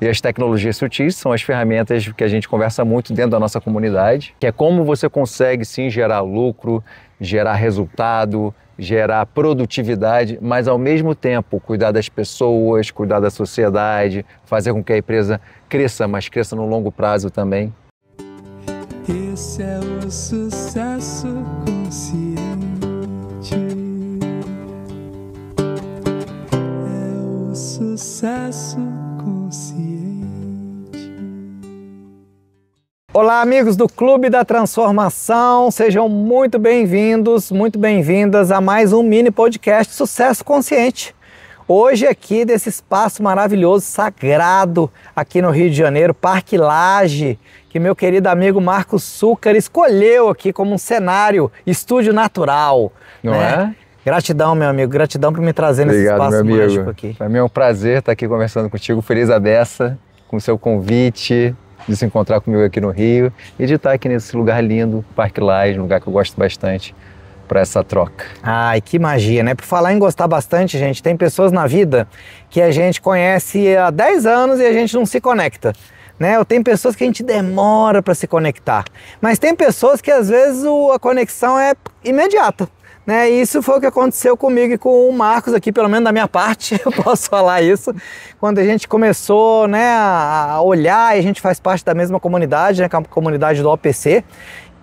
E as tecnologias sutis são as ferramentas que a gente conversa muito dentro da nossa comunidade, que é como você consegue sim gerar lucro, gerar resultado, gerar produtividade, mas ao mesmo tempo cuidar das pessoas, cuidar da sociedade, fazer com que a empresa cresça, mas cresça no longo prazo também. Esse é o sucesso consciente. É o sucesso consciente. Olá, amigos do Clube da Transformação, sejam muito bem-vindos, muito bem-vindas a mais um mini podcast Sucesso Consciente. Hoje aqui desse espaço maravilhoso, sagrado, aqui no Rio de Janeiro, Parque Lage, que meu querido amigo Marcos Súcar escolheu aqui como um cenário, estúdio natural. Não é? Gratidão, meu amigo, gratidão por me trazer nesse espaço mágico aqui. Para mim é um prazer estar aqui conversando contigo, feliz a beça, com o seu convite, de se encontrar comigo aqui no Rio e de estar aqui nesse lugar lindo, Parque Lage, um lugar que eu gosto bastante para essa troca. Ai, que magia, né? Por falar em gostar bastante, gente, tem pessoas na vida que a gente conhece há 10 anos e a gente não se conecta, né? Ou tem pessoas que a gente demora para se conectar, mas tem pessoas que às vezes a conexão é imediata. Né, e isso foi o que aconteceu comigo e com o Marcos aqui, pelo menos da minha parte, eu posso falar isso. Quando a gente começou, né, a olhar, e a gente faz parte da mesma comunidade, né, que é a comunidade do OPC,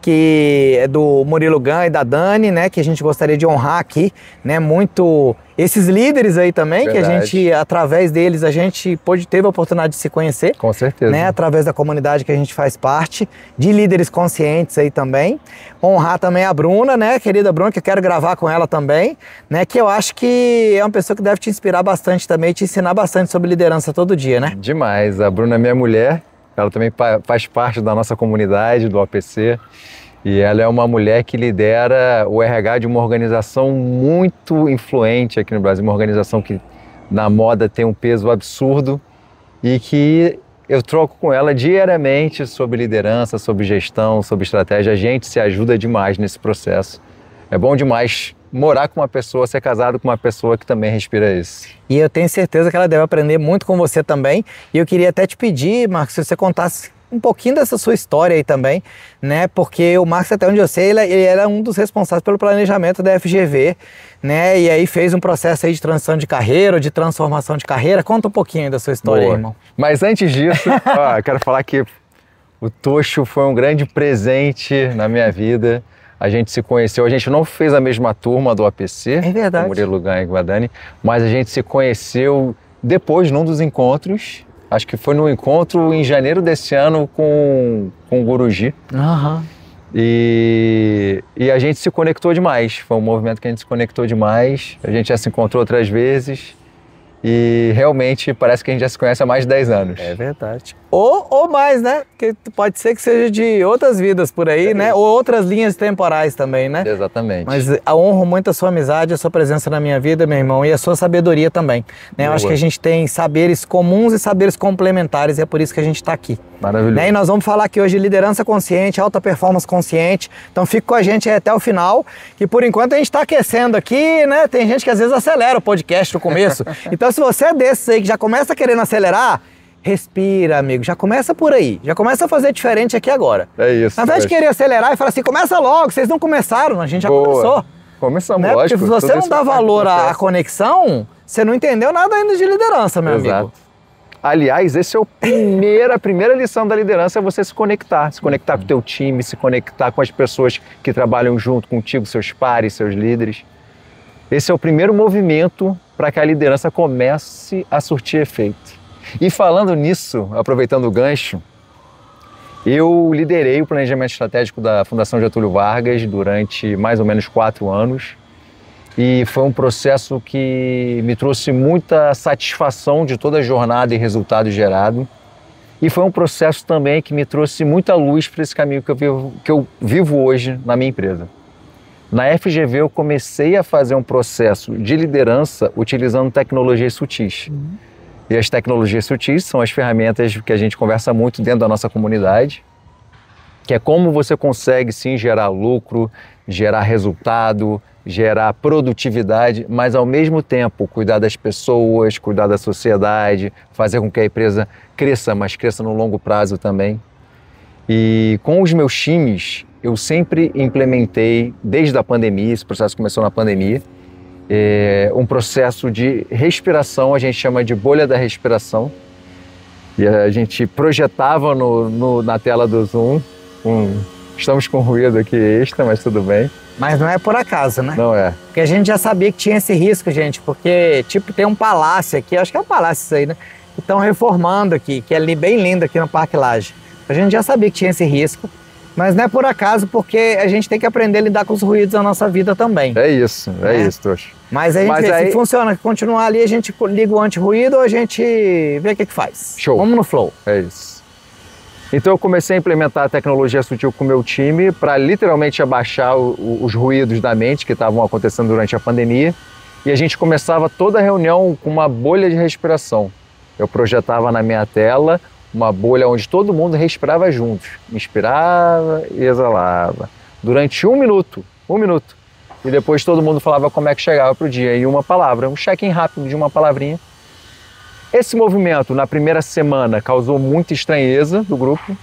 que é do Murilo Gun e da Dani, né, que a gente gostaria de honrar aqui, né, muito esses líderes aí também. Verdade. Que a gente, através deles, a gente teve a oportunidade de se conhecer. Com certeza. Né, através da comunidade que a gente faz parte, de líderes conscientes aí também. Honrar também a Bruna, né, a querida Bruna, que eu quero gravar com ela também, né, que eu acho que é uma pessoa que deve te inspirar bastante também, te ensinar bastante sobre liderança todo dia, né? Demais. A Bruna é minha mulher. Ela também faz parte da nossa comunidade, do OPC, e ela é uma mulher que lidera o RH de uma organização muito influente aqui no Brasil, uma organização que na moda tem um peso absurdo e que eu troco com ela diariamente sobre liderança, sobre gestão, sobre estratégia. A gente se ajuda demais nesse processo. É bom demais morar com uma pessoa, ser casado com uma pessoa que também respira isso. E eu tenho certeza que ela deve aprender muito com você também. E eu queria até te pedir, Marcos, se você contasse um pouquinho dessa sua história aí também, né? Porque o Marcos, até onde eu sei, ele era um dos responsáveis pelo planejamento da FGV, né? E aí fez um processo aí de transição de carreira, ou de transformação de carreira. Conta um pouquinho da sua história aí, irmão. Mas antes disso, quero falar que o Tocho foi um grande presente na minha vida. A gente se conheceu, a gente não fez a mesma turma do APC, é verdade, o Murilo Gun e o Dani, mas a gente se conheceu depois num dos encontros, acho que foi num encontro em janeiro desse ano com o Guruji. Uhum. E a gente se conectou demais, foi um movimento que a gente se conectou demais, a gente já se encontrou outras vezes. E realmente parece que a gente já se conhece há mais de 10 anos. É verdade. Ou mais, né? Porque pode ser que seja de outras vidas por aí, né? Ou outras linhas temporais também, né? Exatamente. Mas eu honro muito a sua amizade, a sua presença na minha vida, meu irmão, e a sua sabedoria também. Né? Eu acho que a gente tem saberes comuns e saberes complementares, e é por isso que a gente está aqui. Maravilhoso. Né? E nós vamos falar aqui hoje de liderança consciente, alta performance consciente. Então fique com a gente aí até o final, que por enquanto a gente está aquecendo aqui, né? Tem gente que às vezes acelera o podcast no começo. Então se você é desses aí que já começa querendo acelerar, respira, amigo, já começa por aí, já começa a fazer diferente aqui agora. É isso. Ao invés de querer acelerar e falar assim, começa logo, vocês não começaram, a gente já começou. Começamos, né? lógico. Porque se você não dá valor à conexão, você não entendeu nada ainda de liderança, meu amigo. Aliás, esse é a primeira lição da liderança, é você se conectar com o teu time, se conectar com as pessoas que trabalham junto contigo, seus pares, seus líderes. Esse é o primeiro movimento para que a liderança comece a surtir efeito. E falando nisso, aproveitando o gancho, eu liderei o planejamento estratégico da Fundação Getúlio Vargas durante mais ou menos 4 anos. E foi um processo que me trouxe muita satisfação de toda a jornada e resultado gerado. E foi um processo também que me trouxe muita luz para esse caminho que eu vivo hoje na minha empresa. Na FGV eu comecei a fazer um processo de liderança utilizando tecnologias sutis. E as tecnologias sutis são as ferramentas que a gente conversa muito dentro da nossa comunidade, que é como você consegue sim gerar lucro, gerar resultado, gerar produtividade, mas ao mesmo tempo cuidar das pessoas, cuidar da sociedade, fazer com que a empresa cresça, mas cresça no longo prazo também. E com os meus times, eu sempre implementei, desde a pandemia, esse processo começou na pandemia, um processo de respiração, a gente chama de bolha da respiração. E a gente projetava na tela do Zoom, estamos com ruído aqui extra, mas tudo bem. Mas não é por acaso, né? Não é. Porque a gente já sabia que tinha esse risco, gente, porque, tipo, tem um palácio aqui, acho que é um palácio isso aí, né? Que estão reformando aqui, que é ali bem lindo aqui no Parque Lage. A gente já sabia que tinha esse risco, mas não é por acaso, porque a gente tem que aprender a lidar com os ruídos da nossa vida também. É isso, Tocho. Mas a gente vê se funciona, continuar ali, a gente liga o anti-ruído ou a gente vê o que faz. Show. Vamos no flow. É isso. Então eu comecei a implementar a tecnologia sutil com o meu time para literalmente abaixar os ruídos da mente que estavam acontecendo durante a pandemia. E a gente começava toda a reunião com uma bolha de respiração. Eu projetava na minha tela uma bolha onde todo mundo respirava juntos. Inspirava e exalava. Durante 1 minuto. 1 minuto. E depois todo mundo falava como é que chegava para o dia. E uma palavra, um check-in rápido de uma palavrinha. Esse movimento, na primeira semana, causou muita estranheza do grupo.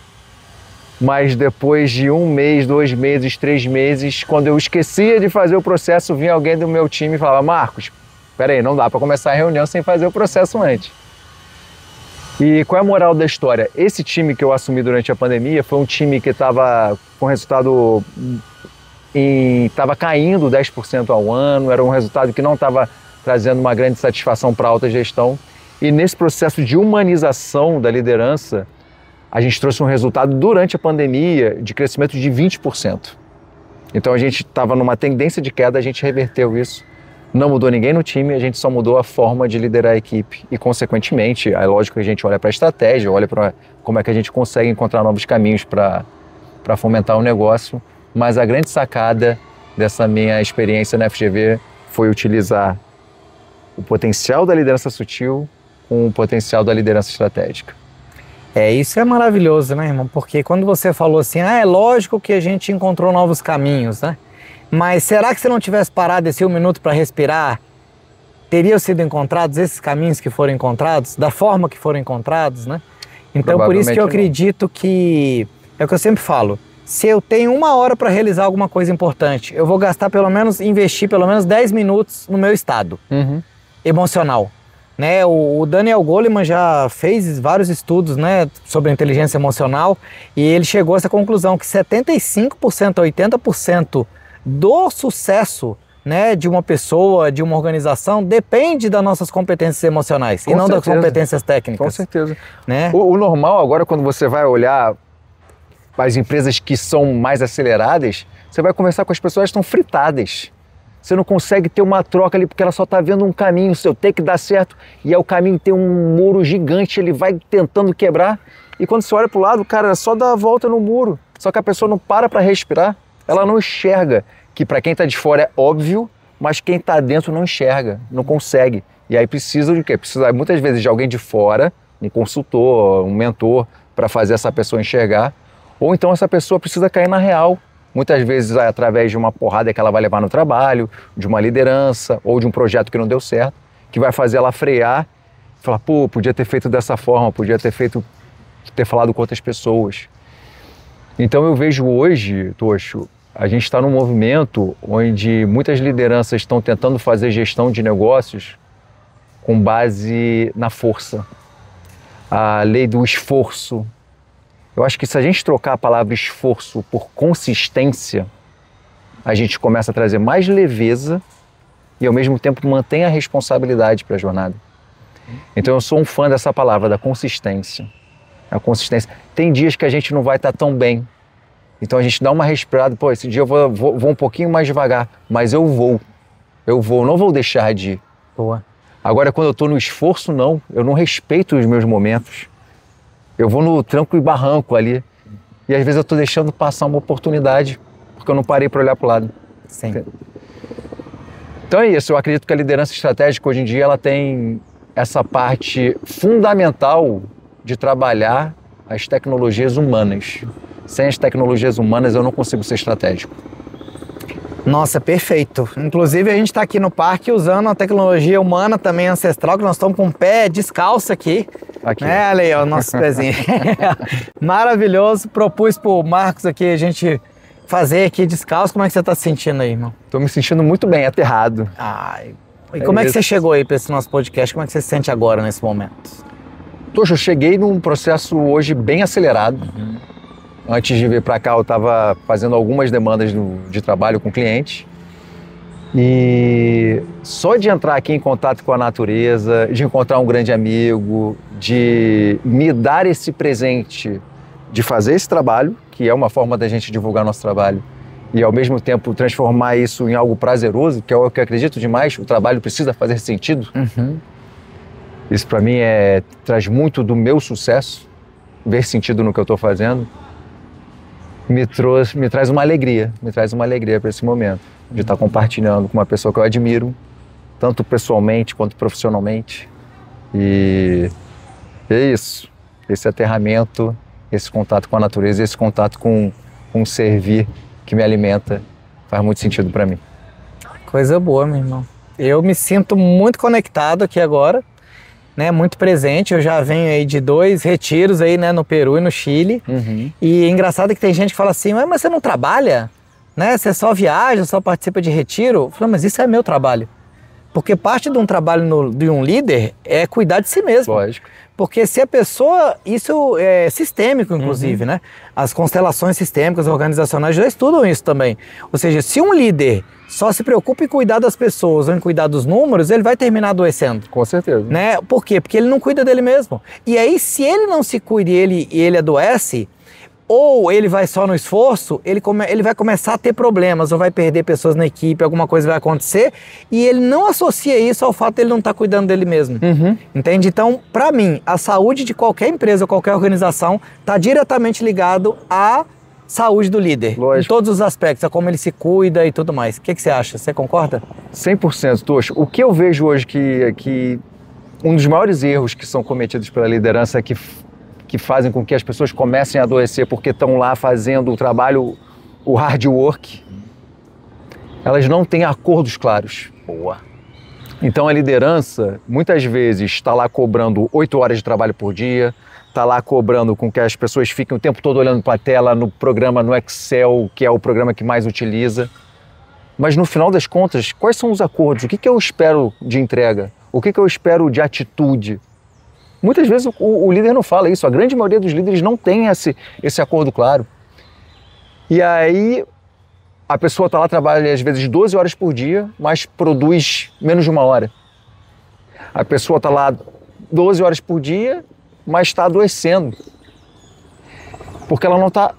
Mas depois de 1 mês, 2 meses, 3 meses, quando eu esquecia de fazer o processo, vinha alguém do meu time e falava: Marcos, peraí, não dá para começar a reunião sem fazer o processo antes. E qual é a moral da história? Esse time que eu assumi durante a pandemia foi um time que estava com resultado... estava caindo 10% ao ano, era um resultado que não estava trazendo uma grande satisfação para a alta gestão. E nesse processo de humanização da liderança, a gente trouxe um resultado durante a pandemia de crescimento de 20%. Então a gente estava numa tendência de queda, a gente reverteu isso. Não mudou ninguém no time, a gente só mudou a forma de liderar a equipe. E, consequentemente, é lógico que a gente olha para a estratégia, olha para como é que a gente consegue encontrar novos caminhos para fomentar o negócio. Mas a grande sacada dessa minha experiência na FGV foi utilizar o potencial da liderança sutil com o potencial da liderança estratégica. Isso é maravilhoso, né, irmão? Porque quando você falou assim, é lógico que a gente encontrou novos caminhos, né? Mas será que se não tivesse parado esse 1 minuto para respirar, teriam sido encontrados esses caminhos que foram encontrados, da forma que foram encontrados, né? Então, por isso que eu acredito que, é o que eu sempre falo, se eu tenho 1 hora para realizar alguma coisa importante, eu vou gastar investir pelo menos 10 minutos no meu estado emocional. Né? O Daniel Goleman já fez vários estudos, né, sobre a inteligência emocional e ele chegou a essa conclusão que 75% a 80% do sucesso, né, de uma pessoa, de uma organização, depende das nossas competências emocionais e não das competências técnicas. Com certeza. Né? O normal agora, quando você vai olhar as empresas que são mais aceleradas, você vai conversar com as pessoas que estão fritadas. Você não consegue ter uma troca ali porque ela só está vendo um caminho, o seu tem que dar certo e é o caminho tem um muro gigante, ele vai tentando quebrar e quando você olha para o lado, cara, é só dar a volta no muro. Só que a pessoa não para respirar, ela não enxerga, que para quem está de fora é óbvio, mas quem está dentro não enxerga, não consegue. E aí precisa de quê? Precisa muitas vezes de alguém de fora, um consultor, um mentor, para fazer essa pessoa enxergar. Ou então essa pessoa precisa cair na real. Muitas vezes através de uma porrada que ela vai levar no trabalho, de uma liderança ou de um projeto que não deu certo, que vai fazer ela frear e falar, pô, podia ter feito dessa forma, podia ter falado com outras pessoas. Então eu vejo hoje, Tocho, a gente está num movimento onde muitas lideranças estão tentando fazer gestão de negócios com base na força, a lei do esforço. Eu acho que se a gente trocar a palavra esforço por consistência, a gente começa a trazer mais leveza e ao mesmo tempo mantém a responsabilidade para a jornada. Então eu sou um fã dessa palavra, da consistência. A consistência. Tem dias que a gente não vai estar tão bem. Então a gente dá uma respirada, pô, esse dia eu vou um pouquinho mais devagar, mas eu vou, não vou deixar de ir. Boa. Agora quando eu estou no esforço, não, eu não respeito os meus momentos. Eu vou no tranco e barranco ali. E às vezes eu estou deixando passar uma oportunidade, porque eu não parei para olhar para o lado. Sim. Então é isso, eu acredito que a liderança estratégica hoje em dia ela tem essa parte fundamental de trabalhar as tecnologias humanas. Sem as tecnologias humanas eu não consigo ser estratégico. Nossa, perfeito. Inclusive, a gente está aqui no parque usando a tecnologia humana também ancestral, que nós estamos com o pé descalço aqui. Aqui. Né? Olha aí, o nosso pezinho. Maravilhoso. Propus pro Marcos aqui a gente fazer aqui descalço. Como é que você está se sentindo aí, irmão? Tô me sentindo muito bem, aterrado. Ai. E como é que você chegou aí para esse nosso podcast? Como é que você se sente agora, nesse momento? Poxa, eu cheguei num processo hoje bem acelerado. Antes de vir para cá, eu estava fazendo algumas demandas de trabalho com clientes. E só de entrar aqui em contato com a natureza, de encontrar um grande amigo, de me dar esse presente, de fazer esse trabalho, que é uma forma da gente divulgar nosso trabalho, e ao mesmo tempo transformar isso em algo prazeroso, que é o que eu acredito demais, o trabalho precisa fazer sentido. Isso para mim traz muito do meu sucesso, ver sentido no que eu estou fazendo. Me traz uma alegria para esse momento, de estar compartilhando com uma pessoa que eu admiro, tanto pessoalmente quanto profissionalmente. E é isso, esse aterramento, esse contato com a natureza, esse contato com um servir que me alimenta, faz muito sentido para mim. Coisa boa, meu irmão. Eu me sinto muito conectado aqui agora, né, muito presente. Eu já venho aí de 2 retiros aí, né, no Peru e no Chile. E é engraçado que tem gente que fala assim, mas você não trabalha? Né? Você só viaja, só participa de retiro? Eu falo, mas isso é meu trabalho. Porque parte de um trabalho de um líder é cuidar de si mesmo. Lógico. Porque se a pessoa, isso é sistêmico, inclusive, né? As constelações sistêmicas, organizacionais já estudam isso também. Ou seja, se um líder só se preocupa em cuidar das pessoas ou em cuidar dos números, ele vai terminar adoecendo. Com certeza. Né? Por quê? Porque ele não cuida dele mesmo. E aí, se ele não se cuida e ele adoece, ou ele vai só no esforço, ele vai começar a ter problemas, ou vai perder pessoas na equipe, alguma coisa vai acontecer, e ele não associa isso ao fato de ele não estar cuidando dele mesmo. Entende? Então, para mim, a saúde de qualquer empresa, qualquer organização, está diretamente ligado à saúde do líder. Lógico. Em todos os aspectos, a como ele se cuida e tudo mais. O que você acha? Você concorda? 100%, Tocho. O que eu vejo hoje que um dos maiores erros que são cometidos pela liderança é que fazem com que as pessoas comecem a adoecer porque estão lá fazendo o trabalho, o hard work, elas não têm acordos claros. Boa. Então a liderança, muitas vezes, está lá cobrando 8 horas de trabalho por dia, está lá cobrando com que as pessoas fiquem o tempo todo olhando para a tela no programa, no Excel, que é o programa que mais utiliza. Mas no final das contas, quais são os acordos? O que eu espero de entrega? O que eu espero de atitude? Muitas vezes o líder não fala isso, a grande maioria dos líderes não tem esse acordo claro. E aí a pessoa está lá, trabalha às vezes 12 horas por dia, mas produz menos de 1 hora. A pessoa está lá 12 horas por dia, mas está adoecendo. Porque ela não está...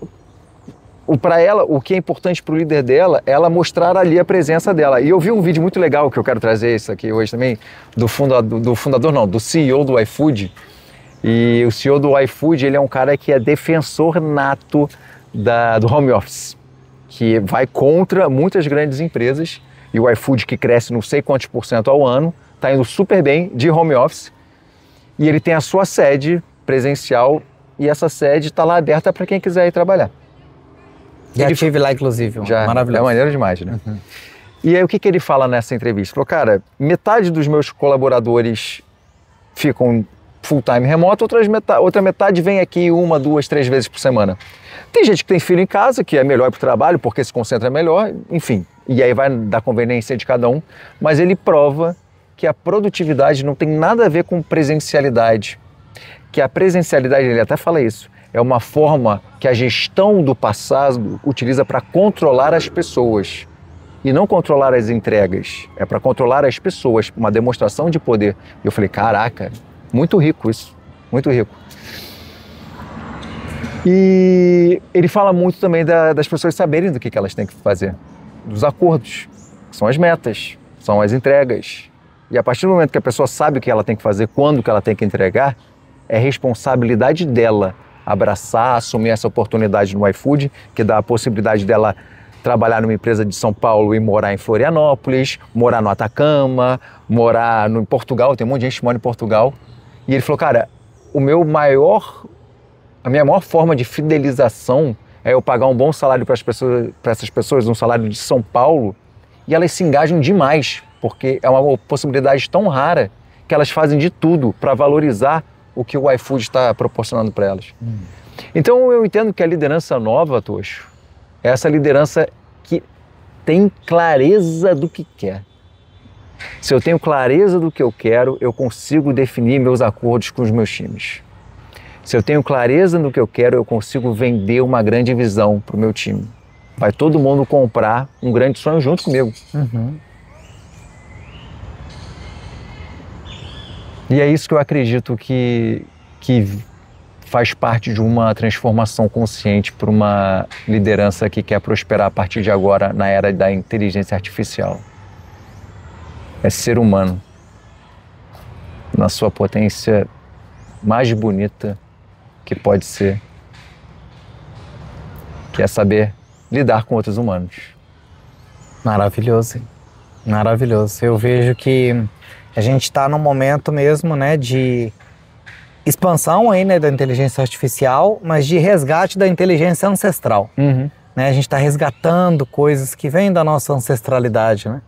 Para ela, o que é importante para o líder dela é ela mostrar ali a presença dela. E eu vi um vídeo muito legal que eu quero trazer isso aqui hoje também, do CEO do iFood. E o CEO do iFood, ele é um cara que é defensor nato do home office, que vai contra muitas grandes empresas. E o iFood, que cresce não sei quantos % ao ano, está indo super bem de home office. E ele tem a sua sede presencial e essa sede está lá aberta para quem quiser ir trabalhar. Já estive lá, inclusive. Já, maravilhoso. É maneiro demais, né? E aí o que ele fala nessa entrevista? Falou, cara, metade dos meus colaboradores ficam full-time remoto, outra metade vem aqui 1, 2, 3 vezes por semana. Tem gente que tem filho em casa, que é melhor para o trabalho, porque se concentra melhor, enfim. E aí vai da conveniência de cada um. Mas ele prova que a produtividade não tem nada a ver com presencialidade. Que a presencialidade, ele até fala isso, é uma forma que a gestão do passado utiliza para controlar as pessoas. E não controlar as entregas, é para controlar as pessoas, uma demonstração de poder. E eu falei, caraca, muito rico isso, muito rico. E ele fala muito também das pessoas saberem do que elas têm que fazer, dos acordos, que são as metas, são as entregas. E a partir do momento que a pessoa sabe o que ela tem que fazer, quando que ela tem que entregar, é responsabilidade dela abraçar, assumir essa oportunidade no iFood, que dá a possibilidade dela trabalhar numa empresa de São Paulo e morar em Florianópolis, morar no Atacama, morar em Portugal, tem um monte de gente que mora em Portugal. E ele falou, cara, a minha maior forma de fidelização é eu pagar um bom salário para essas pessoas, um salário de São Paulo, e elas se engajam demais, porque é uma possibilidade tão rara que elas fazem de tudo para valorizar o que o iFood está proporcionando para elas. Então eu entendo que a liderança nova, Tocho, é essa liderança que tem clareza do que quer. Se eu tenho clareza do que eu quero, eu consigo definir meus acordos com os meus times. Se eu tenho clareza do que eu quero, eu consigo vender uma grande visão para o meu time. Vai todo mundo comprar um grande sonho junto comigo. E é isso que eu acredito que faz parte de uma transformação consciente para uma liderança que quer prosperar a partir de agora na era da inteligência artificial. É ser humano na sua potência mais bonita que pode ser, que é saber lidar com outros humanos. Maravilhoso, maravilhoso. Eu vejo que a gente está num momento mesmo, né, de expansão aí, né, da inteligência artificial, mas de resgate da inteligência ancestral. Né? A gente está resgatando coisas que vêm da nossa ancestralidade, né?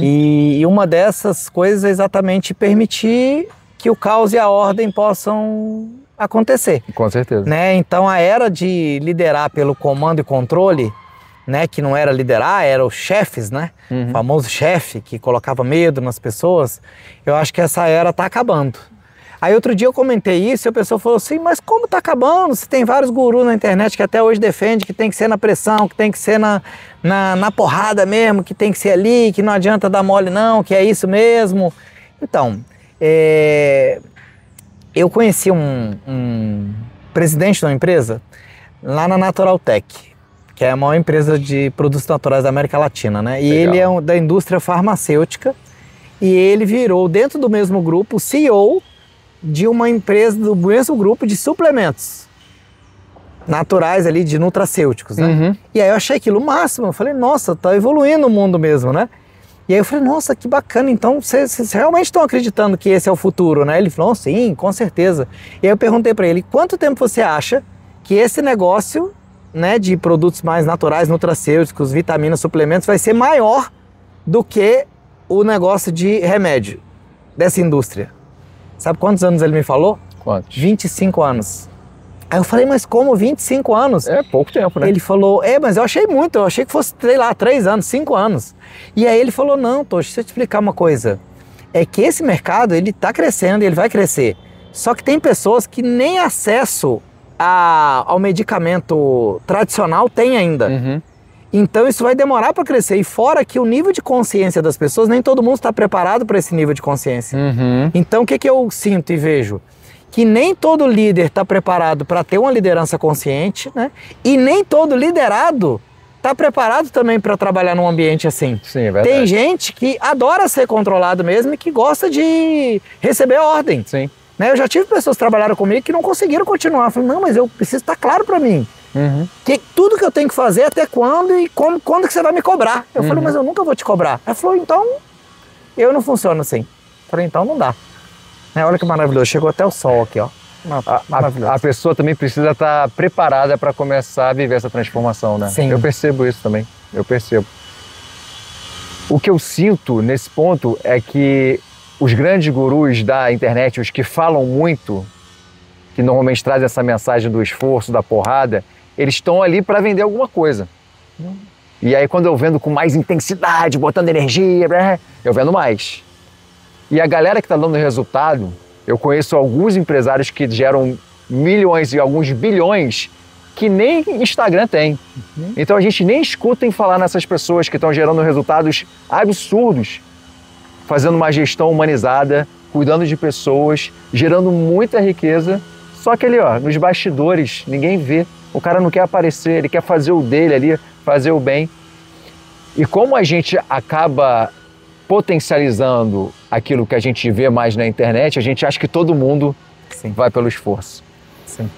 E uma dessas coisas é exatamente permitir que o caos e a ordem possam acontecer. Com certeza. Né? Então a era de liderar pelo comando e controle, né, que não era liderar, eram os chefes, né? O famoso chefe que colocava medo nas pessoas, eu acho que essa era está acabando. Aí outro dia eu comentei isso e a pessoa falou assim, mas como está acabando? Você tem vários gurus na internet que até hoje defendem que tem que ser na pressão, que tem que ser na porrada mesmo, que tem que ser ali, que não adianta dar mole não, que é isso mesmo. Então, eu conheci um presidente de uma empresa lá na Natural Tech, que é a maior empresa de produtos naturais da América Latina, né? E Legal. ele é da indústria farmacêutica e ele virou, dentro do mesmo grupo, CEO de uma empresa do mesmo grupo de suplementos naturais ali, de nutracêuticos, né? E aí eu achei aquilo o máximo, eu falei, nossa, tá evoluindo o mundo mesmo, né? E aí eu falei, nossa, que bacana, então vocês realmente estão acreditando que esse é o futuro, né? Ele falou, sim, com certeza. E aí eu perguntei para ele, quanto tempo você acha que esse negócio, né, de produtos mais naturais, nutracêuticos, vitaminas, suplementos, vai ser maior do que o negócio de remédio dessa indústria? Sabe quantos anos ele me falou? Quantos? 25 anos. Aí eu falei, mas como 25 anos? É pouco tempo, né? Ele falou, mas eu achei muito, eu achei que fosse, sei lá, 3 anos, 5 anos. E aí ele falou, não, Tocho, deixa eu te explicar uma coisa. É que esse mercado, ele tá crescendo e ele vai crescer. Só que tem pessoas que nem acesso ao medicamento tradicional tem ainda. Então isso vai demorar para crescer. E fora que o nível de consciência das pessoas, nem todo mundo está preparado para esse nível de consciência. Então o que eu sinto e vejo? Que nem todo líder está preparado para ter uma liderança consciente, né? E nem todo liderado está preparado também para trabalhar num ambiente assim. Sim, é verdade. Tem gente que adora ser controlado mesmo e que gosta de receber ordem. Sim. Né? Eu já tive pessoas que trabalharam comigo que não conseguiram continuar. Eu falei, não, mas eu preciso estar claro para mim. Que tudo que eu tenho que fazer, até quando e quando que você vai me cobrar? Eu falei, mas eu nunca vou te cobrar. Ela falou, então, eu não funciono assim. Eu falei, então não dá. Olha que maravilhoso, chegou até o sol aqui, ó. Maravilhoso. A pessoa também precisa estar preparada para começar a viver essa transformação, né? Sim. Eu percebo isso também, eu percebo. O que eu sinto nesse ponto é que os grandes gurus da internet, os que falam muito, que normalmente trazem essa mensagem do esforço, da porrada, eles estão ali para vender alguma coisa. E aí quando eu vendo com mais intensidade, botando energia, eu vendo mais. E a galera que está dando resultado, eu conheço alguns empresários que geram milhões e alguns bilhões que nem Instagram tem. Então a gente nem escuta em falar nessas pessoas que estão gerando resultados absurdos, fazendo uma gestão humanizada, cuidando de pessoas, gerando muita riqueza. Só que ali, ó, nos bastidores, ninguém vê. O cara não quer aparecer, ele quer fazer o dele ali, fazer o bem. E como a gente acaba potencializando aquilo que a gente vê mais na internet, a gente acha que todo mundo vai pelo esforço. Sim.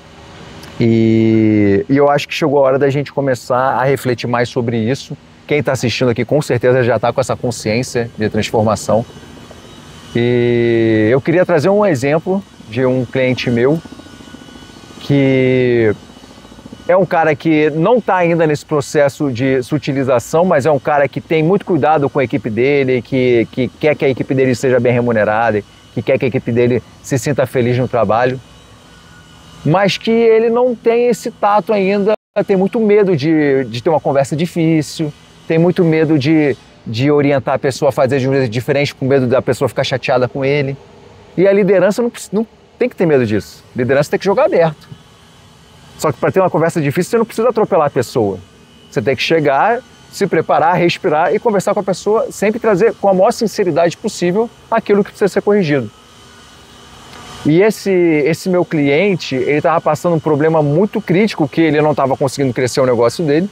E eu acho que chegou a hora da gente começar a refletir mais sobre isso. Quem está assistindo aqui com certeza já está com essa consciência de transformação. E eu queria trazer um exemplo de um cliente meu que É um cara que não está ainda nesse processo de sutilização, mas é um cara que tem muito cuidado com a equipe dele, que quer que a equipe dele seja bem remunerada, que quer que a equipe dele se sinta feliz no trabalho, mas que ele não tem esse tato ainda, tem muito medo de ter uma conversa difícil, tem muito medo de orientar a pessoa a fazer de um jeito diferente, com medo da pessoa ficar chateada com ele. E a liderança não tem que ter medo disso. A liderança tem que jogar aberto. Só que para ter uma conversa difícil, você não precisa atropelar a pessoa. Você tem que chegar, se preparar, respirar e conversar com a pessoa, sempre trazer com a maior sinceridade possível aquilo que precisa ser corrigido. E esse meu cliente, ele estava passando um problema muito crítico, que ele não estava conseguindo crescer o negócio dele,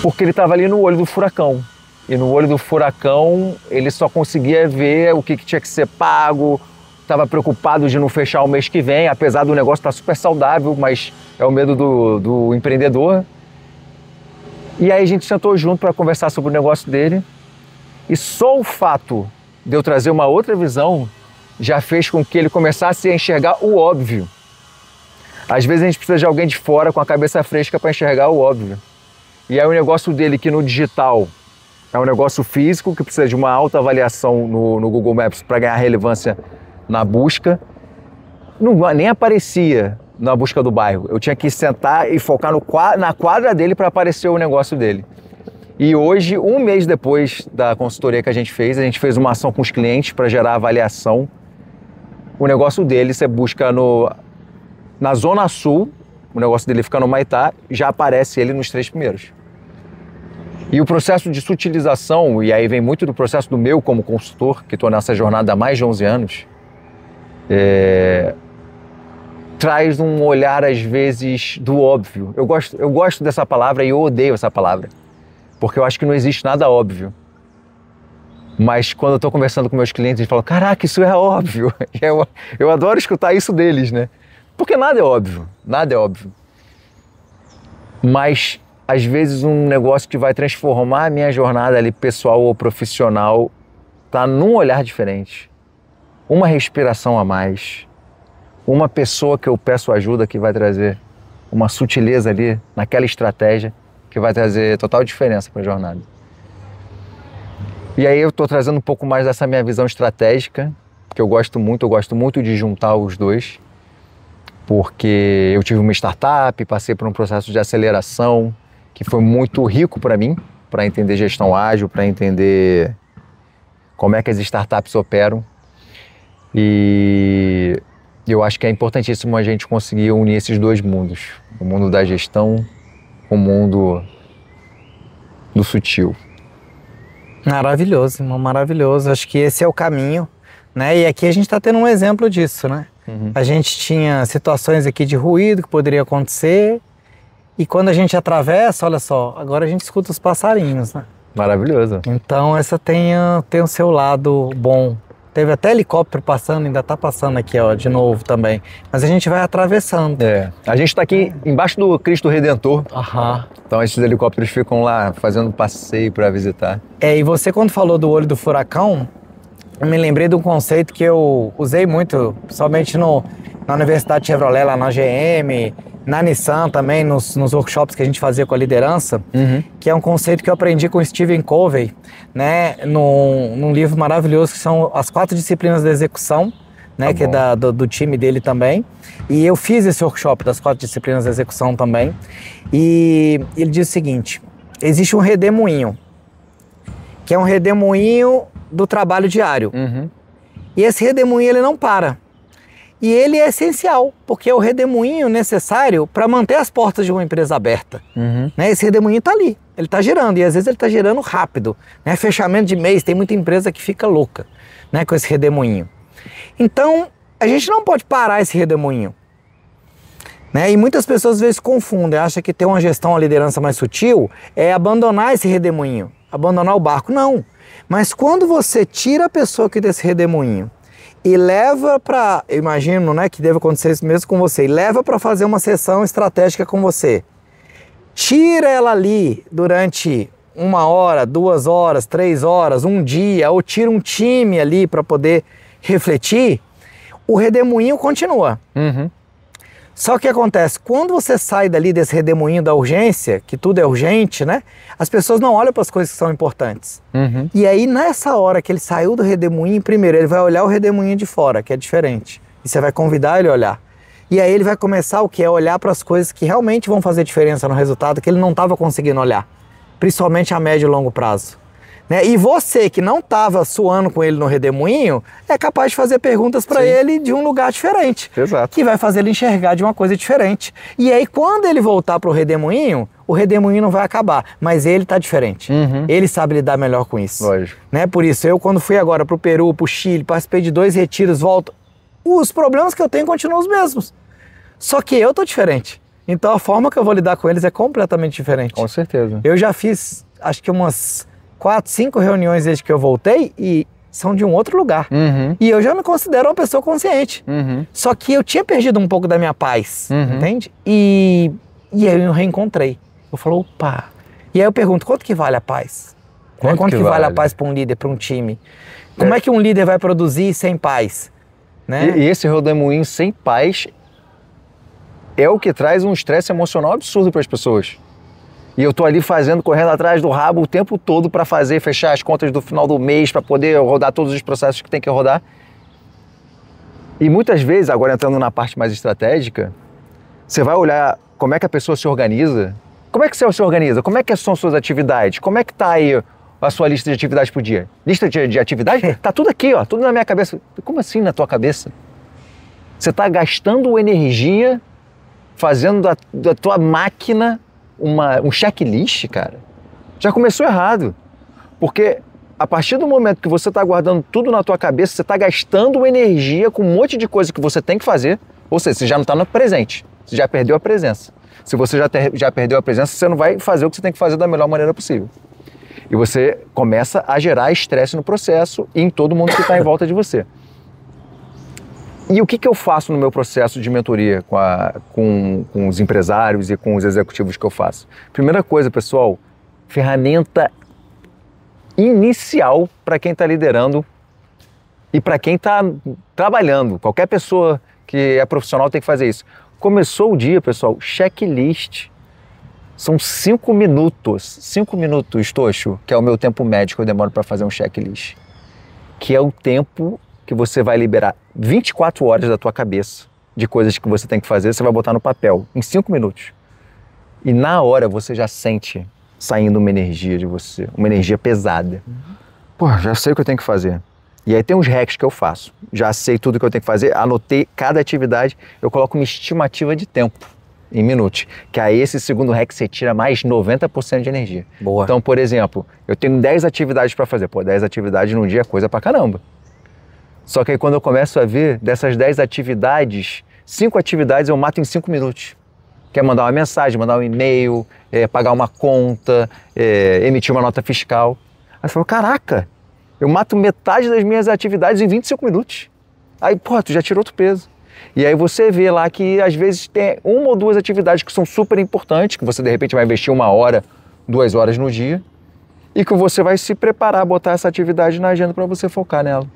porque ele estava ali no olho do furacão. E no olho do furacão, ele só conseguia ver o que tinha que ser pago, estava preocupado de não fechar o mês que vem, apesar do negócio estar super saudável, mas é o medo do empreendedor. E aí a gente sentou junto para conversar sobre o negócio dele, e só o fato de eu trazer uma outra visão já fez com que ele começasse a enxergar o óbvio. Às vezes a gente precisa de alguém de fora com a cabeça fresca para enxergar o óbvio. E aí o negócio dele, que no digital é um negócio físico, que precisa de uma alta avaliação no Google Maps para ganhar relevância na busca, nem aparecia na busca do bairro. Eu tinha que sentar e focar na quadra dele para aparecer o negócio dele. E hoje, um mês depois da consultoria que a gente fez uma ação com os clientes para gerar avaliação. O negócio dele, você busca na Zona Sul, o negócio dele fica no Maitá, já aparece ele nos 3 primeiros. E o processo de sutilização, e aí vem muito do processo do meu como consultor, que estou nessa jornada há mais de 11 anos, traz um olhar, às vezes, do óbvio. Eu gosto dessa palavra e eu odeio essa palavra, porque eu acho que não existe nada óbvio. Mas quando eu estou conversando com meus clientes, eles falam, caraca, isso é óbvio. Eu adoro escutar isso deles, né? Porque nada é óbvio, nada é óbvio. Mas, às vezes, um negócio que vai transformar a minha jornada ali, pessoal ou profissional, tá num olhar diferente. Uma respiração a mais. Uma pessoa que eu peço ajuda que vai trazer uma sutileza ali naquela estratégia que vai trazer total diferença para a jornada. E aí eu estou trazendo um pouco mais dessa minha visão estratégica, que eu gosto muito de juntar os dois, porque eu tive uma startup, passei por um processo de aceleração que foi muito rico para mim, para entender gestão ágil, para entender como é que as startups operam. E eu acho que é importantíssimo a gente conseguir unir esses dois mundos, o mundo da gestão com o mundo do sutil. Maravilhoso, irmão, maravilhoso. Acho que esse é o caminho, né? E aqui a gente está tendo um exemplo disso, né? Uhum. A gente tinha situações aqui de ruído que poderia acontecer e quando a gente atravessa, olha só, agora a gente escuta os passarinhos, né? Maravilhoso. Então essa tem o seu lado bom. Teve até helicóptero passando, ainda está passando aqui, ó, de novo também. Mas a gente vai atravessando. A gente está aqui embaixo do Cristo Redentor. Aham. Então esses helicópteros ficam lá fazendo passeio para visitar. E você quando falou do olho do furacão, eu me lembrei de um conceito que eu usei muito, somente na Universidade Chevrolet, lá na GM, na Nissan também, nos workshops que a gente fazia com a liderança, que é um conceito que eu aprendi com o Stephen Covey, né, num livro maravilhoso que são as 4 disciplinas da execução, né, que é do time dele também. E eu fiz esse workshop das 4 disciplinas da execução também. E ele diz o seguinte, existe um redemoinho, que é um redemoinho do trabalho diário. E esse redemoinho ele não para. E ele é essencial, porque é o redemoinho necessário para manter as portas de uma empresa aberta. Né? Esse redemoinho está ali, ele está girando, e às vezes ele está girando rápido. Né? Fechamento de mês, tem muita empresa que fica louca, né, com esse redemoinho. Então, a gente não pode parar esse redemoinho. Né? E muitas pessoas às vezes confundem, acham que ter uma gestão, uma liderança mais sutil é abandonar esse redemoinho, abandonar o barco. Não, mas quando você tira a pessoa aqui desse redemoinho e leva para, eu imagino, né, que deve acontecer isso mesmo com você, e leva para fazer uma sessão estratégica com você. Tira ela ali durante 1 hora, 2 horas, 3 horas, um dia, ou tira um time ali para poder refletir, o redemoinho continua. Só que o que acontece? Quando você sai dali desse redemoinho da urgência, que tudo é urgente, né? As pessoas não olham para as coisas que são importantes. E aí, nessa hora que ele saiu do redemoinho, primeiro ele vai olhar o redemoinho de fora, que é diferente. E você vai convidar ele a olhar. E aí ele vai começar o quê? A olhar para as coisas que realmente vão fazer diferença no resultado, que ele não estava conseguindo olhar. Principalmente a médio e longo prazo. Né? E você que não estava suando com ele no redemoinho, é capaz de fazer perguntas para ele de um lugar diferente. Exato. Que vai fazer ele enxergar de uma coisa diferente. E aí quando ele voltar para o redemoinho não vai acabar, mas ele está diferente. Ele sabe lidar melhor com isso. Lógico. Né? Por isso, eu quando fui agora para o Peru, para o Chile, participei de 2 retiros, volto, os problemas que eu tenho continuam os mesmos. Só que eu tô diferente. Então a forma que eu vou lidar com eles é completamente diferente. Com certeza. Eu já fiz, acho que umas 4, 5 reuniões desde que eu voltei e são de um outro lugar. E eu já me considero uma pessoa consciente. Só que eu tinha perdido um pouco da minha paz, entende? E aí eu reencontrei. Eu falo, opa. E aí eu pergunto, quanto que vale a paz? Quanto que vale a paz para um líder, para um time? Como é que um líder vai produzir sem paz? Né? E esse redemoinho sem paz é o que traz um estresse emocional absurdo para as pessoas. E eu tô ali correndo atrás do rabo o tempo todo para fechar as contas do final do mês, para poder rodar todos os processos que tem que rodar. E muitas vezes, agora entrando na parte mais estratégica, você vai olhar como é que a pessoa se organiza. Como é que você se organiza? Como é que são suas atividades? Como é que tá aí a sua lista de atividades por dia? Lista de atividades? Tá tudo aqui, ó, tudo na minha cabeça. Como assim na tua cabeça? Você tá gastando energia fazendo da tua máquina um checklist, cara. Já começou errado. Porque a partir do momento que você está guardando tudo na tua cabeça, você está gastando energia com um monte de coisa que você tem que fazer, ou seja, você já não está no presente, você já perdeu a presença. Se você já perdeu a presença, você não vai fazer o que você tem que fazer da melhor maneira possível. E você começa a gerar estresse no processo e em todo mundo que está em volta de você. E o que eu faço no meu processo de mentoria com os empresários e com os executivos que eu faço? Primeira coisa, pessoal, ferramenta inicial para quem está liderando e para quem está trabalhando. Qualquer pessoa que é profissional tem que fazer isso. Começou o dia, pessoal, checklist. São 5 minutos. 5 minutos, Tocho, que é o meu tempo médio que eu demoro para fazer um checklist. Que é o tempo que você vai liberar 24 horas da tua cabeça de coisas que você tem que fazer, você vai botar no papel, em 5 minutos. E na hora você já sente saindo uma energia de você, uma energia pesada. Pô, já sei o que eu tenho que fazer. E aí tem uns hacks que eu faço. Já sei tudo que eu tenho que fazer, anotei cada atividade, eu coloco uma estimativa de tempo em minutos. Que aí esse segundo hack você tira mais 90% de energia. Boa. Então, por exemplo, eu tenho 10 atividades para fazer. Pô, 10 atividades num dia é coisa pra caramba. Só que aí quando eu começo a ver, dessas 10 atividades, 5 atividades eu mato em 5 minutos. Que é mandar uma mensagem, mandar um e-mail, pagar uma conta, emitir uma nota fiscal. Aí você falou, caraca, eu mato metade das minhas atividades em 25 minutos. Aí, pô, tu já tirou outro peso. E aí você vê lá que às vezes tem 1 ou 2 atividades que são super importantes, que você de repente vai investir 1 hora, 2 horas no dia, e que você vai se preparar, botar essa atividade na agenda para você focar nela.